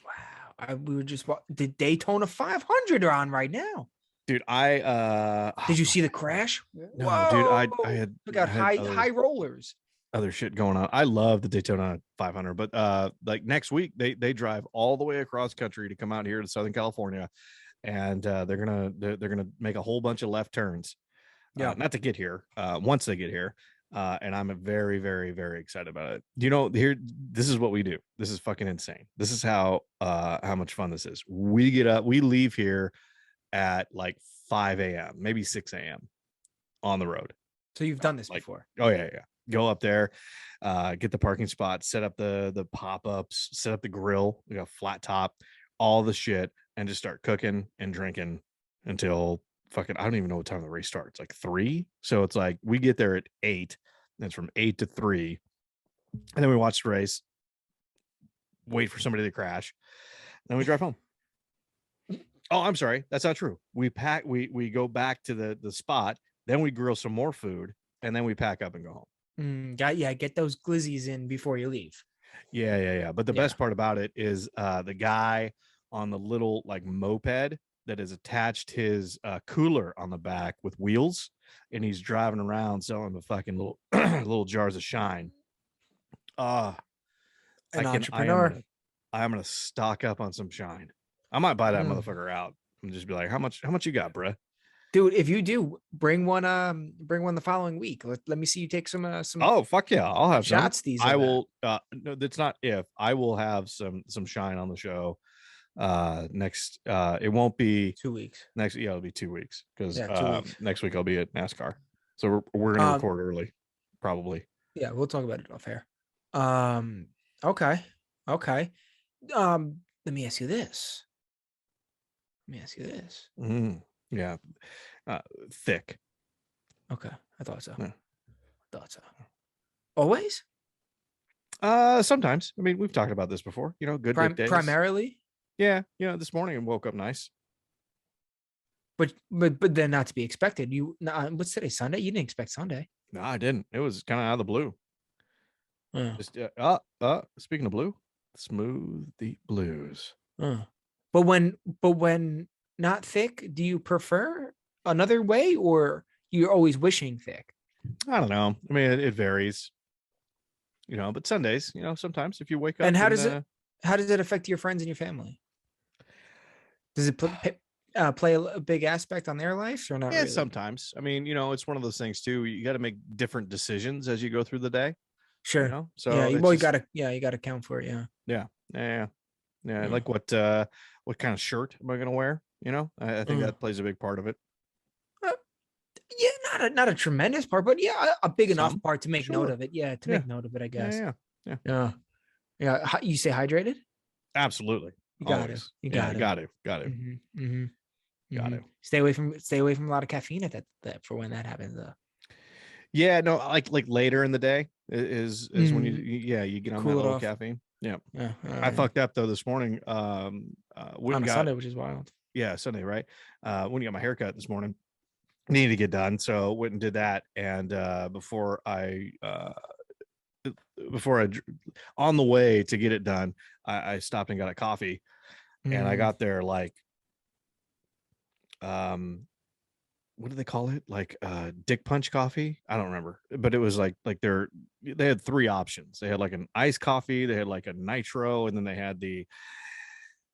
Wow. We were just the Daytona 500 are on right now. Dude, did you see the crash? No, Whoa! dude, I had look at high rollers. Other shit going on. I love the Daytona 500, but like next week they drive all the way across country to come out here to Southern California, and they're gonna make a whole bunch of left turns. Yeah, not to get here. Once they get here, and I'm very, very, very excited about it. You know, here, this is what we do. This is fucking insane. This is how much fun this is. We get up, we leave here at like 5 a.m., maybe 6 a.m. on the road. So you've done this before? Oh yeah. Go up there, get the parking spot, set up the pop-ups, set up the grill, you know, flat top, all the shit, and just start cooking and drinking until fucking, I don't even know what time the race starts, like 3. So it's like we get there at 8, and it's from 8 to 3, and then we watch the race, wait for somebody to crash, and then we drive home. Oh, I'm sorry, that's not true. We go back to the spot, then we grill some more food, and then we pack up and go home. Get those glizzies in before you leave. Yeah. But the best part about it is the guy on the little like moped that has attached his cooler on the back with wheels, and he's driving around selling the fucking little little jars of shine. An entrepreneur. I'm gonna stock up on some shine. I might buy that motherfucker out and just be like, how much you got, bruh? Dude, if you do, bring one the following week. Let me see you take some oh fuck yeah, I'll have shots. Some. These I will no, that's not if. I will have some shine on the show next it won't be 2 weeks. It'll be 2 weeks, because 2 weeks. Next week I'll be at NASCAR. So we're gonna record early, probably. Yeah, we'll talk about it off air. Okay. Let me ask you this. Yeah. Thick. Okay. I thought so. Yeah. Always? Sometimes. I mean, we've talked about this before. You know, good days. Primarily? Yeah. You know, this morning I woke up nice. But then not to be expected. What's today? Sunday? You didn't expect Sunday. No, I didn't. It was kind of out of the blue. Just speaking of blue, smoothie blues. But when not thick, do you prefer another way, or you're always wishing thick? I don't know. I mean, it varies. You know, but Sundays, you know, sometimes if you wake up. And how does it affect your friends and your family? Does it play a big aspect on their life, or not? Yeah, really? Sometimes. I mean, you know, it's one of those things too. You got to make different decisions as you go through the day. Sure. You know? So yeah, you gotta count for it. Yeah. Like what kind of shirt am I gonna wear? You know, I think that plays a big part of it. Yeah, not a tremendous part, but yeah, a big enough part to make note of it. Yeah, make note of it, I guess. Yeah. You say hydrated? Absolutely. You got to. Got to. Stay away from a lot of caffeine at that for when that happens, though. Yeah, no, like later in the day is when you get on cool that little caffeine. Yeah. I fucked up though this morning. On a Sunday, which is wild. Yeah, Sunday, right? When you got my haircut this morning, needed to get done, so went and did that. And before I on the way to get it done, I stopped and got a coffee, and I got there like what do they call it? Like dick punch coffee? I don't remember, but it was like they had 3 options. They had like an iced coffee, they had like a nitro, and then they had the,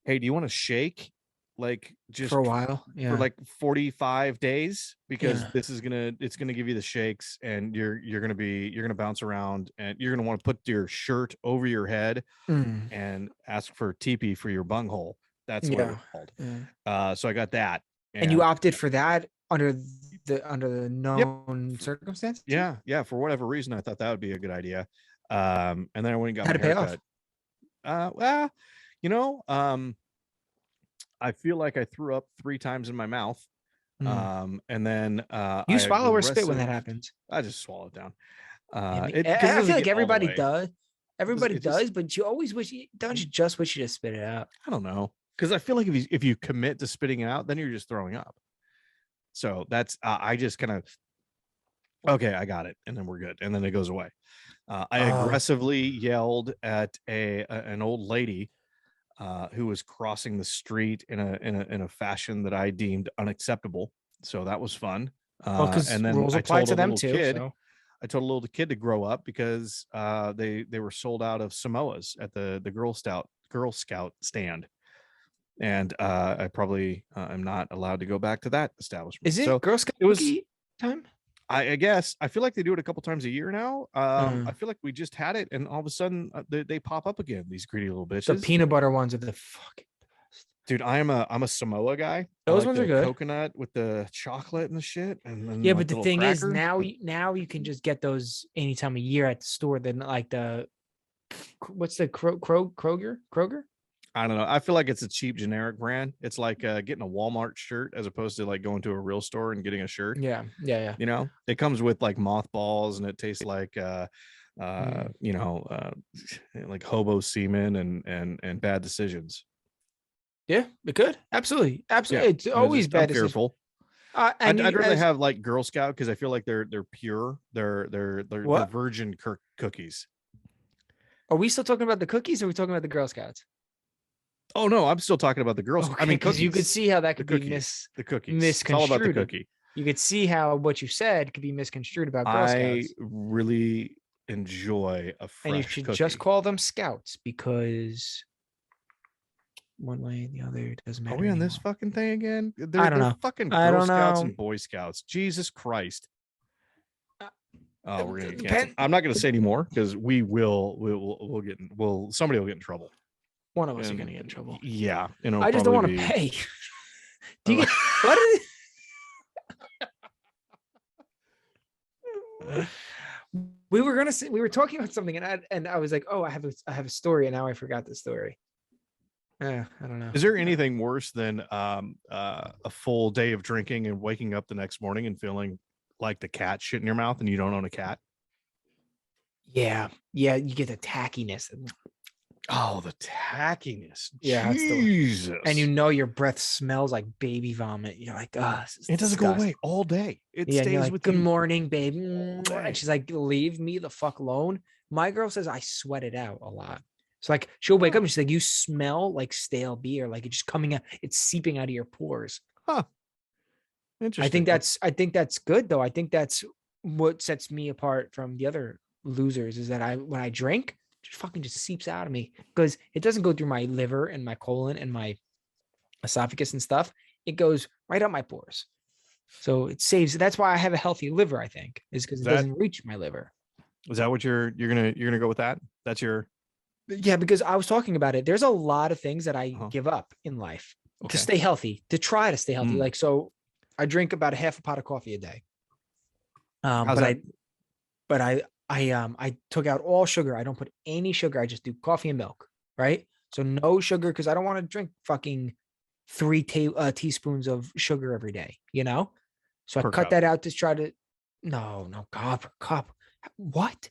hey, do you want to shake like just for a while, for like 45 days, because it's gonna give you the shakes, and you're gonna bounce around, and you're gonna want to put your shirt over your head and ask for teepee for your bunghole. That's what it's called. So I got that, and you opted for that under the known circumstances. Yeah, for whatever reason I thought that would be a good idea. And then I went and got my haircut. Well, you know, I feel like I threw up 3 times in my mouth. And then You I swallow or spit when that aggressive. happens. I just swallow it down. Because I it doesn't feel like get all the everybody way. does. Everybody It just does, but you always wish you don't. You just wish you just spit it out. I don't know, because I feel like if you commit to spitting it out, then you're just throwing up. So that's I just kind of okay, I got it, and then we're good, and then it goes away. I Oh, aggressively yelled at an old lady who was crossing the street in a fashion that I deemed unacceptable. So that was fun. well, because And then rules apply to them too. So I told a little kid to grow up because they were sold out of Samoas at the Girl Scout stand, and I probably am not allowed to go back to that establishment. is it So Girl Scout it was. cookie time? I guess I feel like they do it a couple times a year now. I Uh, feel like we just had it, and all of a sudden they pop up again. These greedy little the bitches. peanut butter ones are the fucking best. Dude, I'm a Samoa guy. I Those like ones are the good. coconut with the chocolate and the shit, and then Yeah, like but the the little thing is, cracker. now you can just get those any time of year at the store. Then like the what's the Kroger? I don't know. I feel like it's a cheap generic brand. It's like getting a Walmart shirt as opposed to like going to a real store and getting a shirt. Yeah, yeah. You know, it comes with like mothballs, and it tastes like Mm. you know, like hobo semen and bad decisions. Yeah, it could absolutely, Yeah, absolutely. It's always I'm bad decision. fearful. And I'd you rather as have like Girl Scout because I feel like they're pure. They're what virgin cookies. are we still talking about the cookies? Or are we talking about the Girl Scouts? Oh no, I'm still talking about the Girl Scout. I Okay, mean because you could cookies. see how that The could be cookies. The cookies. It's all about the misconstrued. cookie. You could see how what you said could be misconstrued about Girl I Scouts, really enjoy a and you fresh should just cookie. call them Scouts because one way and the other doesn't Are matter we on anymore. this fucking thing again? I don't They're know. fucking I Girl don't Scouts know. and Boy Scouts. Jesus Christ. Uh, Oh, we're gonna get canceled. Depend. I'm not gonna say anymore because we'll get somebody will get in trouble. One of us are And gonna get in trouble. yeah, and it'll I just don't probably want to be pay. Do you get what? We were gonna say we were talking about something, and I was like, oh, I have a story, and now I forgot the story. I don't know. Is there anything worse than a full day of drinking and waking up the next morning and feeling like the cat shit in your mouth and you don't own a cat? Yeah, yeah, you get the tackiness. Oh, the tackiness. Yeah, that's the Jesus. and you know your breath smells like baby vomit. You're like, oh, it doesn't go away all day. It yeah, and you're stays like, with good you morning, baby. all day. And she's like, leave me the fuck alone. My girl says I sweat it out a lot. So like she'll wake up and she's like, you smell like stale beer, like it's just coming out, it's seeping out of your pores. Huh. Interesting. I think that's good though. I think that's what sets me apart from the other losers is that when I drink, it just fucking just seeps out of me because it doesn't go through my liver and my colon and my esophagus and stuff. It goes right up my pores. So it saves. That's why I have a healthy liver, I think, is because it doesn't reach my liver. Is that what you're gonna go with that? That's your Yeah, because I was talking about it. There's a lot of things that I give up in life to stay healthy, to try to stay healthy. Like, so I drink about a half a pot of coffee a day. But I took out all sugar. I don't put any sugar. I just do coffee and milk, right? So no sugar because I don't want to drink fucking 3 teaspoons of sugar every day, you know? So I cut that out to try to no, God, per cup. What?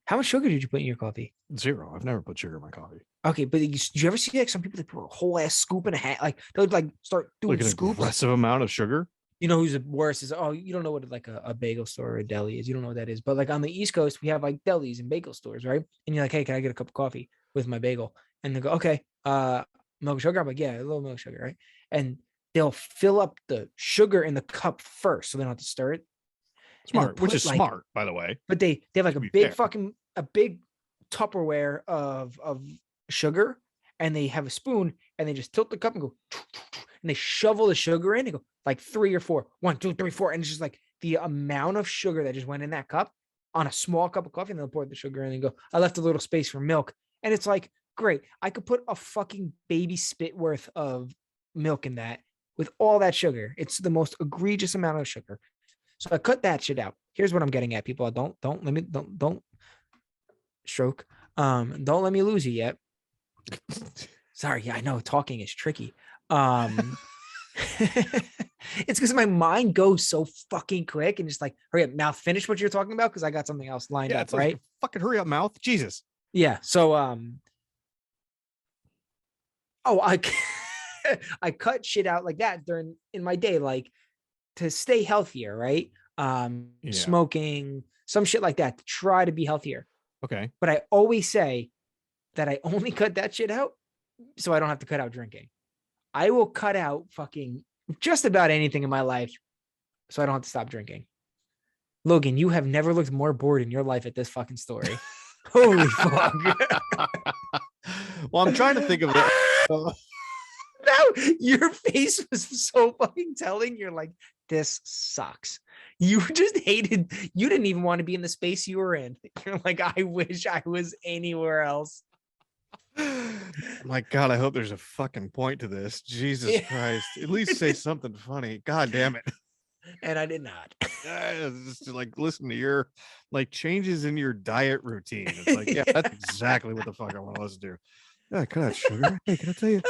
How much sugar did you put in your coffee? 0. I've never put sugar in my coffee. Okay, but do you ever see like some people that put a whole ass scoop in a hat? Like they'll like start doing like an scoops. Aggressive amount of sugar. You know who's the worst is you don't know what like a bagel store or a deli is. You don't know what that is. But like on the East Coast, we have like delis and bagel stores, right? And you're like, hey, can I get a cup of coffee with my bagel? And they go, okay, milk sugar. I'm like, yeah, a little milk sugar, right? And they'll fill up the sugar in the cup first, so they don't have to stir it. Smart, which is smart, by the way. But they have like a big Tupperware of sugar, and they have a spoon, and they just tilt the cup and go, and they shovel the sugar in. They go like 3 or 4, 1, 2, 3, 4, and it's just like the amount of sugar that just went in that cup on a small cup of coffee, and they'll pour the sugar in and go, I left a little space for milk, and it's like great. I could put a fucking baby spit worth of milk in that with all that sugar. It's the most egregious amount of sugar. So I cut that shit out. Here's what I'm getting at, people. Don't stroke. Don't let me lose you yet. Sorry, yeah, I know talking is tricky. It's because my mind goes so fucking quick and just like, hurry up, now finish what you're talking about because I got something else lined Yeah, up, it's like right? fucking hurry up, mouth. Jesus. Yeah. So oh, I I cut shit out like that during in my day, like to stay healthier, right? Yeah. Smoking, some shit like that to try to be healthier. Okay. But I always say that I only cut that shit out so I don't have to cut out drinking. I will cut out fucking just about anything in my life so I don't have to stop drinking. Logan, you have never looked more bored in your life at this fucking story. Holy fuck. Well, I'm trying to think of it. No, your face was so fucking telling. You're like, this sucks. You just hated, you didn't even want to be in the space you were in. You're like, I wish I was anywhere else. My God, I hope there's a fucking point to this. Jesus Christ. At least say something funny. God damn it. And I did not. Just to like listen to your like changes in your diet routine. It's like, yeah, that's exactly what the fuck I want to listen to. Yeah, cut out sugar. Hey, can I tell you?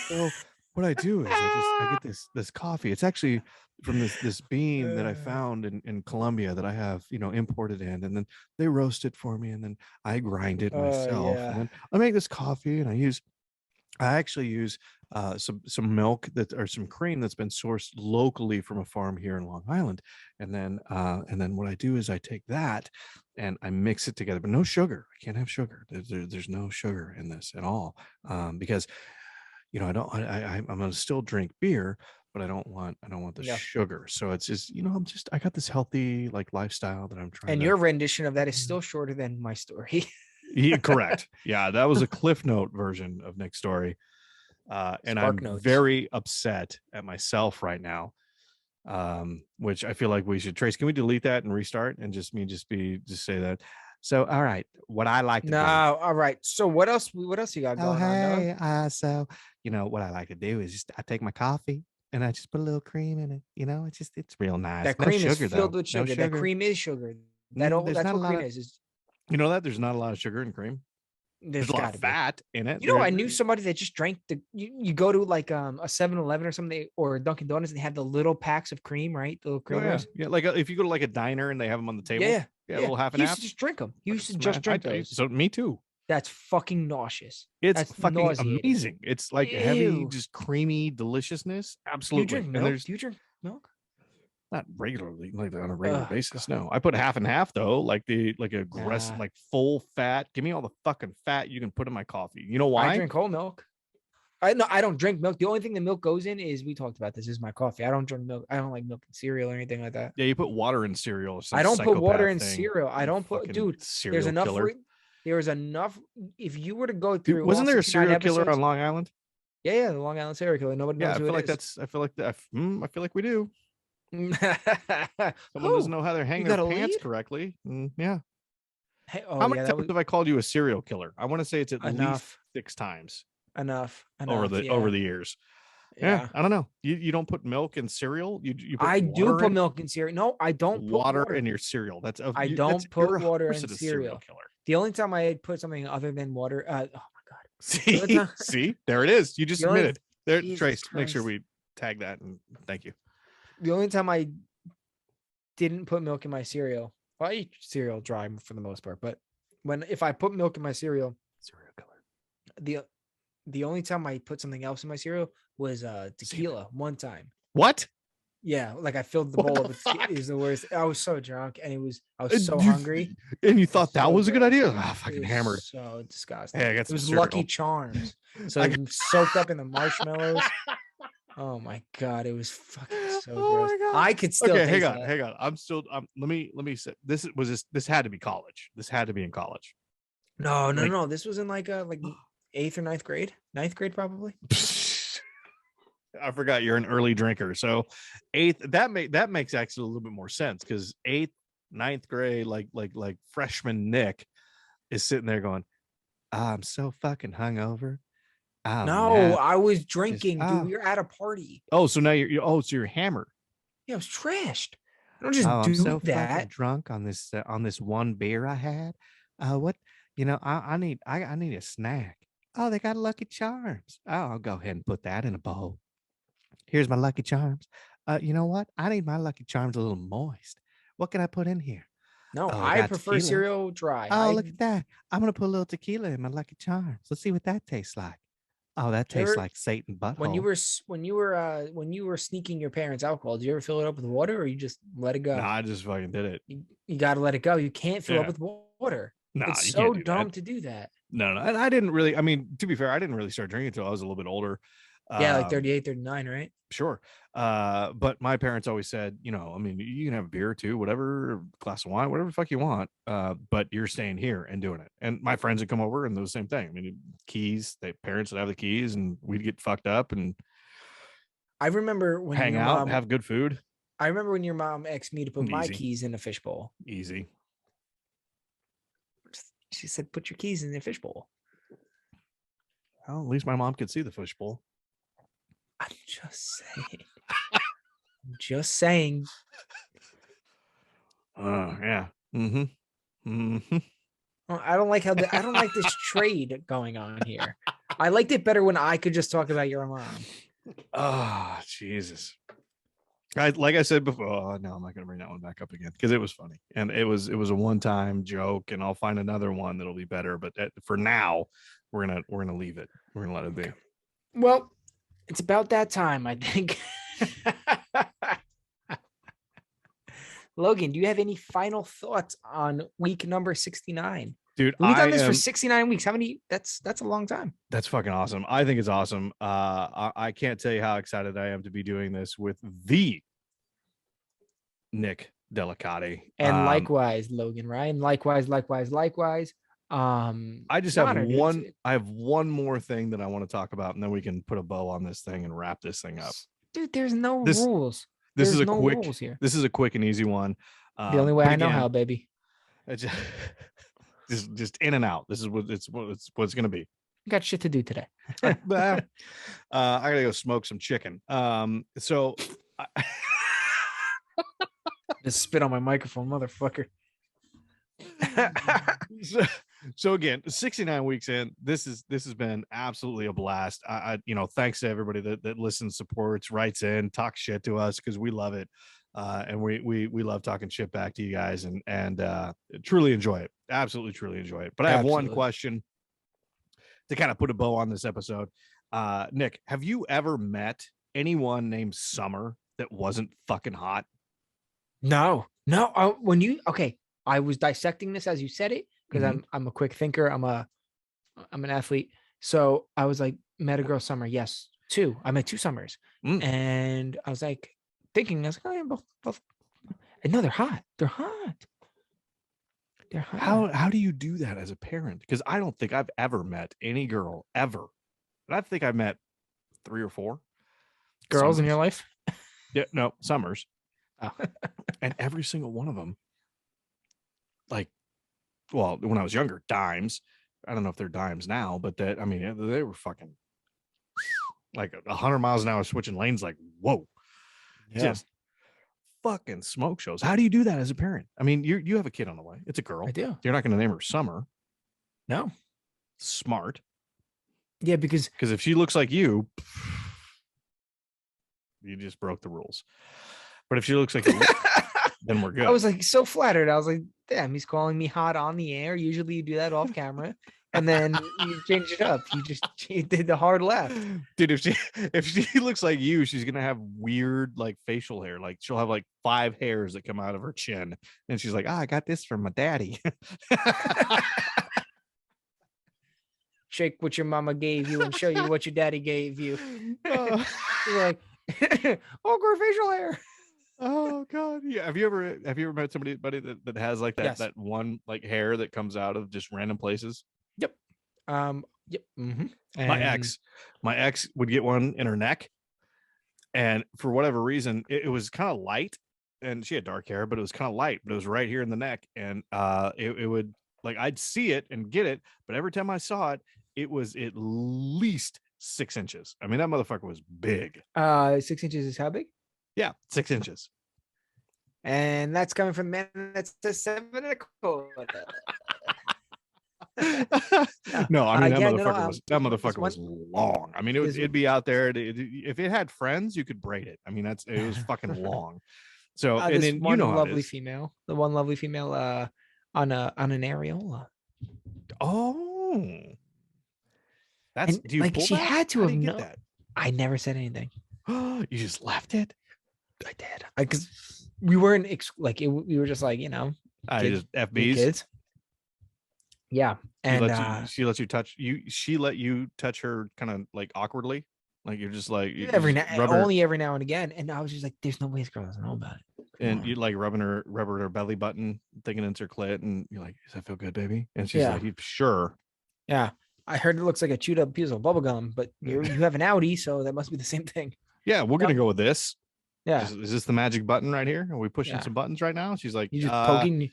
So what I do is I get this coffee. It's actually from this bean that I found in Colombia that I have, imported in, and then they roast it for me, and then I grind it myself, and then I make this coffee, and I actually use some milk or some cream that's been sourced locally from a farm here in Long Island, and then what I do is I take that and I mix it together, but no sugar. I can't have sugar. There's no sugar in this at all, because I'm gonna still drink beer, but I don't want the sugar. So it's just I got this healthy like lifestyle that I'm trying. And your rendition of that is still shorter than my story. Yeah, correct. Yeah, that was a Cliff Note version of Nick's story. And Spark I'm notes. very upset at myself right now. Which I feel like we should trace. Can we delete that and restart and just say that? So, all right, what I like to do. All right. So what else you got going on, dog? So what I like to do is just I take my coffee and I just put a little cream in it. It's real nice. That cream is filled with sugar. That cream is sugar. That's what cream is. You know that there's not a lot of sugar in cream. There's a lot of fat in it. I knew somebody that just drank you go to like a 7-Eleven or something or Dunkin' Donuts and they have the little packs of cream, right? The little creamers. Yeah. Like if you go to like a diner and they have them on the table. Yeah. A little half and half. You used to just drink them. You used to just drink those. So me too. That's fucking nauseous. It's fucking amazing. It's like heavy, just creamy deliciousness. Absolutely. Do you drink milk? Do you drink milk? Not regularly, like on a regular basis. God. No, I put half and half though, like aggressive, like full fat. Give me all the fucking fat you can put in my coffee. You know why? I drink whole milk. I don't drink milk. The only thing the milk goes in is we talked about this is my coffee. I don't drink milk. I don't like milk in cereal or anything like that. Yeah, you put water in cereal. I don't put water in cereal. I don't put, dude. There's enough. There's enough. If you were to go through, dude, wasn't there a serial killer on Long Island? Yeah, the Long Island serial killer. Nobody knows who it is. I feel like we do. Someone doesn't know how they're hanging their pants correctly. Yeah. Hey, how many times have I called you a serial killer? I want to say it's at least 6 times. Enough over the years. Yeah, I don't know. You don't put milk in cereal. You put I do put milk in cereal. No, I don't put water in your cereal. I don't put water in cereal. The only time I put something other than water. Oh my god. See, there it is. You just admitted. There, Trace. Make sure we tag that and thank you. The only time I didn't put milk in my cereal, well, I eat cereal dry for the most part, but if I put milk in my cereal killer. The only time I put something else in my cereal was tequila one time. What? Yeah, like I filled the bowl of it. Is the worst. I was so drunk and I was so hungry. And you thought that was a good idea? Fucking hammered. So disgusting. Hey, I got some it was cereal. Lucky Charms. So it was soaked up in the marshmallows. Oh my god, it was fucking so gross. I could still hang on. I'm still let me say this had to be college. This had to be in college. No. This was in like 8th or 9th grade. 9th grade probably. I forgot you're an early drinker. So 8th, that makes actually a little bit more sense because 8th, 9th grade, like freshman Nick is sitting there going, I'm so fucking hungover. I was drinking, dude. We were at a party. Oh, so now you're hammered. Yeah, I was trashed. I don't just I'm so fucking drunk on this one beer I had. What? I need a snack. Oh, they got Lucky Charms. Oh, I'll go ahead and put that in a bowl. Here's my Lucky Charms. You know what? I need my Lucky Charms a little moist. What can I put in here? No, Oh, I I got prefer tequila. cereal dry. Oh, look at that. I'm going to put a little tequila in my Lucky Charms. Let's see what that tastes like. Oh, that tastes like Satan butthole. When you were sneaking your parents' alcohol, did you ever fill it up with water or you just let it go? No, I just fucking did it. You got to let it go. You can't fill up Yeah. with water. Nah, It's you so can't do dumb that. to do that. No. And I didn't really, I mean, to be fair, I didn't really start drinking until I was a little bit older. Yeah, like 38, 39, right? Sure. But my parents always said, you know, I mean, you can have beer too, whatever, glass of wine, whatever the fuck you want. But you're staying here and doing it. And my friends would come over and do the same thing. I mean, keys, parents would have the keys and we'd get fucked up and I remember when hang your out, mom have good food. I remember when your mom asked me to put my Easy. keys in a fishbowl. Easy. She said, put your keys in the fishbowl. Well, at least my mom could see the fishbowl. I'm just saying. I'm just saying. Yeah. Mm-hmm. Mm-hmm. I don't like I don't like this trade going on here. I liked it better when I could just talk about your mom. Oh, Jesus. Like I said before, no, I'm not going to bring that one back up again because it was funny and it was a one-time joke, and I'll find another one that'll be better. But for now, we're gonna leave it. We're gonna let it be. Well, it's about that time, I think. Logan, do you have any final thoughts on week number 69? Dude, we've done this for 69 weeks. How many? That's a long time. That's fucking awesome. I think it's awesome. I can't tell you how excited I am to be doing this with the Nick Delicati. And likewise, Logan Ryan. Likewise. I just have one. I have one more thing that I want to talk about, and then we can put a bow on this thing and wrap this thing up. Dude, there's no rules. This is a quick. Rules here. This is a quick and easy one. The only way I know how, baby. Just in and out. This is what it's going to be. Got shit to do today. I gotta go smoke some chicken. So just spit on my microphone, motherfucker. so again, 69 weeks in, this has been absolutely a blast. I thanks to everybody that listens, supports, writes in, talks shit to us because we love it. And we love talking shit back to you guys and truly enjoy it. Absolutely, truly enjoy it. But I have one question to kind of put a bow on this episode. Nick, have you ever met anyone named Summer that wasn't fucking hot? No. I was dissecting this as you said it because I'm a quick thinker. I'm an athlete. So I was like, met a girl Summer. Yes, 2. I met 2 Summers. And I was like thinking, I was like, oh yeah, both. And no, they're hot. They're hot. How do you do that as a parent? Because I don't think I've ever met any girl ever. But I think I've met 3 or 4 girls in your life. Yeah, no, Summers. Oh. And every single one of them, like, well, when I was younger, dimes. I don't know if they're dimes now, but they were fucking like 100 miles an hour switching lanes. Like, whoa, just fucking smoke shows. How do you do that as a parent? I mean, you have a kid on the way. It's a girl. I do. You're not going to name her Summer. No. Smart. Yeah, because if she looks like you just broke the rules. But if she looks like you, then we're good. I was like so flattered. I was like, damn, he's calling me hot on the air. Usually you do that off camera. And then you changed it up. You did the hard laugh. Dude, if she looks like you, she's gonna have weird like facial hair. Like she'll have like 5 hairs that come out of her chin. And she's like, I got this from my daddy. Shake what your mama gave you and show you what your daddy gave you. You're like, awkward facial hair. Oh god. Yeah. Have you ever met somebody that has like that that one like hair that comes out of just random places? Yep. Yep. Mm-hmm. My ex would get one in her neck, and for whatever reason, it was kind of light, and she had dark hair, but it was kind of light, but it was right here in the neck, and it would like I'd see it and get it, but every time I saw it, it was at least 6 inches. I mean, that motherfucker was big. 6 inches is how big? Yeah, 6 inches. And that's coming from the man that's a 7 1/4. No, I mean that Yeah, motherfucker was long. I mean it'd be out there. If it had friends, you could braid it. I mean it was fucking long. So and this then one how lovely it is. female, the one lovely female, on an areola. Oh, that's And do you like pull she that? had to How have do you get known. that? I never said anything. You just left it. I did. Because we weren't we were just like, I kids, just FBs. kids. Yeah, and She lets you touch you. She let you touch her kind of like awkwardly, like you're just like only every now and again. And I was just like, "There's no way this girl doesn't know about it." and you like rubbing her belly button, thinking it's her clit, and you're like, "Does that feel good, baby?" And she's like, "Sure." Yeah, I heard it looks like a chewed up piece of bubble gum, but you have an Audi, so that must be the same thing. Yeah, we're gonna go with this. Yeah, is this the magic button right here? Are we pushing some buttons right now? She's like, you just poking.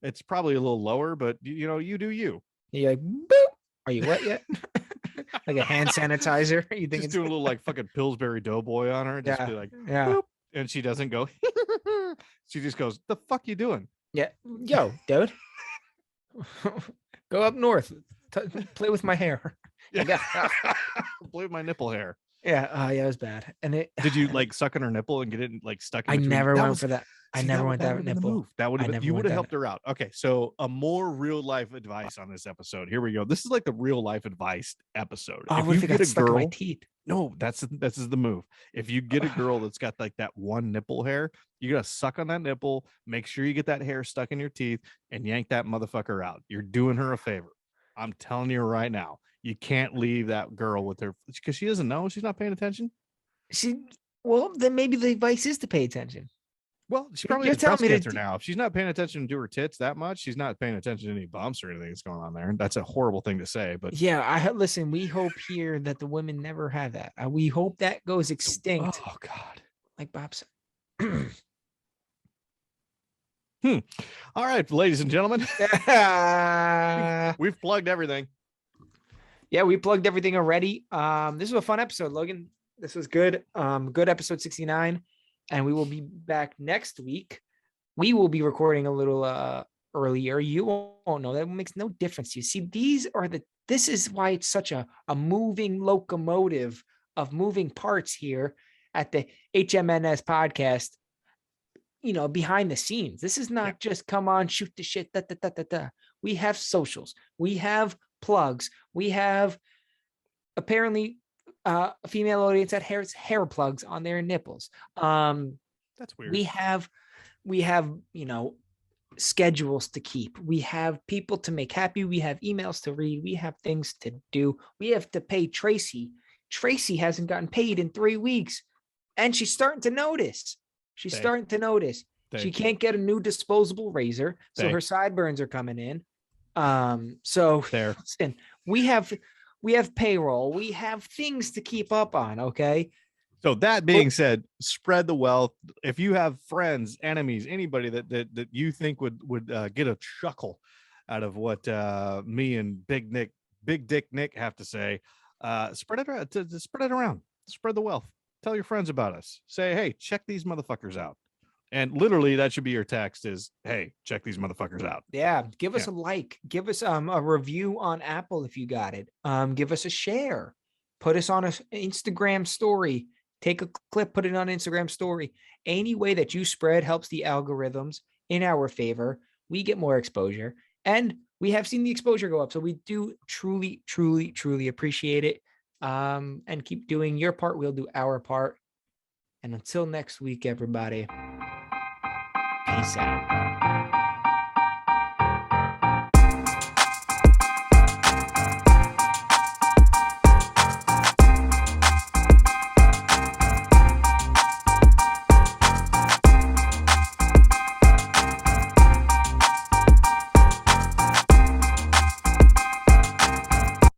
It's probably a little lower, but you do you. You're like, boop. Are you wet yet? Like a hand sanitizer. You think just doing a little like fucking Pillsbury Doughboy on her, just be like, boop, and she doesn't go. She just goes, "The fuck you doing?" Yeah, yo, dude, go up north, play with my hair. Yeah, play with my nipple hair. Yeah, yeah, it was bad. And did you like suck on her nipple and get it like stuck in I between? never went for that. I never went that nipple. That would have you would have helped her out. Okay, so a more real life advice on this episode. Here we go. This is like the real life advice episode. Oh, what if it got stuck in my teeth? No, this is the move. If you get a girl that's got like that one nipple hair, you gotta suck on that nipple, make sure you get that hair stuck in your teeth, and yank that motherfucker out. You're doing her a favor. I'm telling you right now. You can't leave that girl with her because she doesn't know. She's not paying attention. Well, then maybe the advice is to pay attention. Well, she probably has breast cancer now. If she's not paying attention to her tits that much, she's not paying attention to any bumps or anything that's going on there. That's a horrible thing to say, but yeah, listen. We hope here that the women never have that. We hope that goes extinct. Oh God, like Bob said. All right, ladies and gentlemen, we've plugged everything. Yeah, we plugged everything already. This was a fun episode, Logan. This was good. Good episode 69. And we will be back next week. We will be recording a little earlier. You won't know. That makes no difference. You see, this is why it's such a moving locomotive of moving parts here at the HMNS podcast. Behind the scenes. This is not just come on, shoot the shit. We have socials. We have plugs. We have apparently a female audience that has hair plugs on their nipples. That's weird. We have schedules to keep. We have people to make happy. We have emails to read. We have things to do. We have to pay Tracy. Tracy hasn't gotten paid in 3 weeks, and she's starting to notice. She can't get a new disposable razor, so her sideburns are coming in. So listen, we have payroll. We have things to keep up on. Okay. So that being said, spread the wealth. If you have friends, enemies, anybody that you think would get a chuckle out of what me and Big Dick Nick have to say, spread it around. Spread it around. Spread the wealth. Tell your friends about us. Say, hey, check these motherfuckers out. And literally, that should be your text: is, hey, check these motherfuckers out. Yeah, give us a like. Give us a review on Apple if you got it. Give us a share. Put us on an Instagram story. Take a clip, put it on Instagram story. Any way that you spread helps the algorithms in our favor. We get more exposure, and we have seen the exposure go up. So we do truly, truly, truly appreciate it. And keep doing your part. We'll do our part. And until next week, everybody, peace out.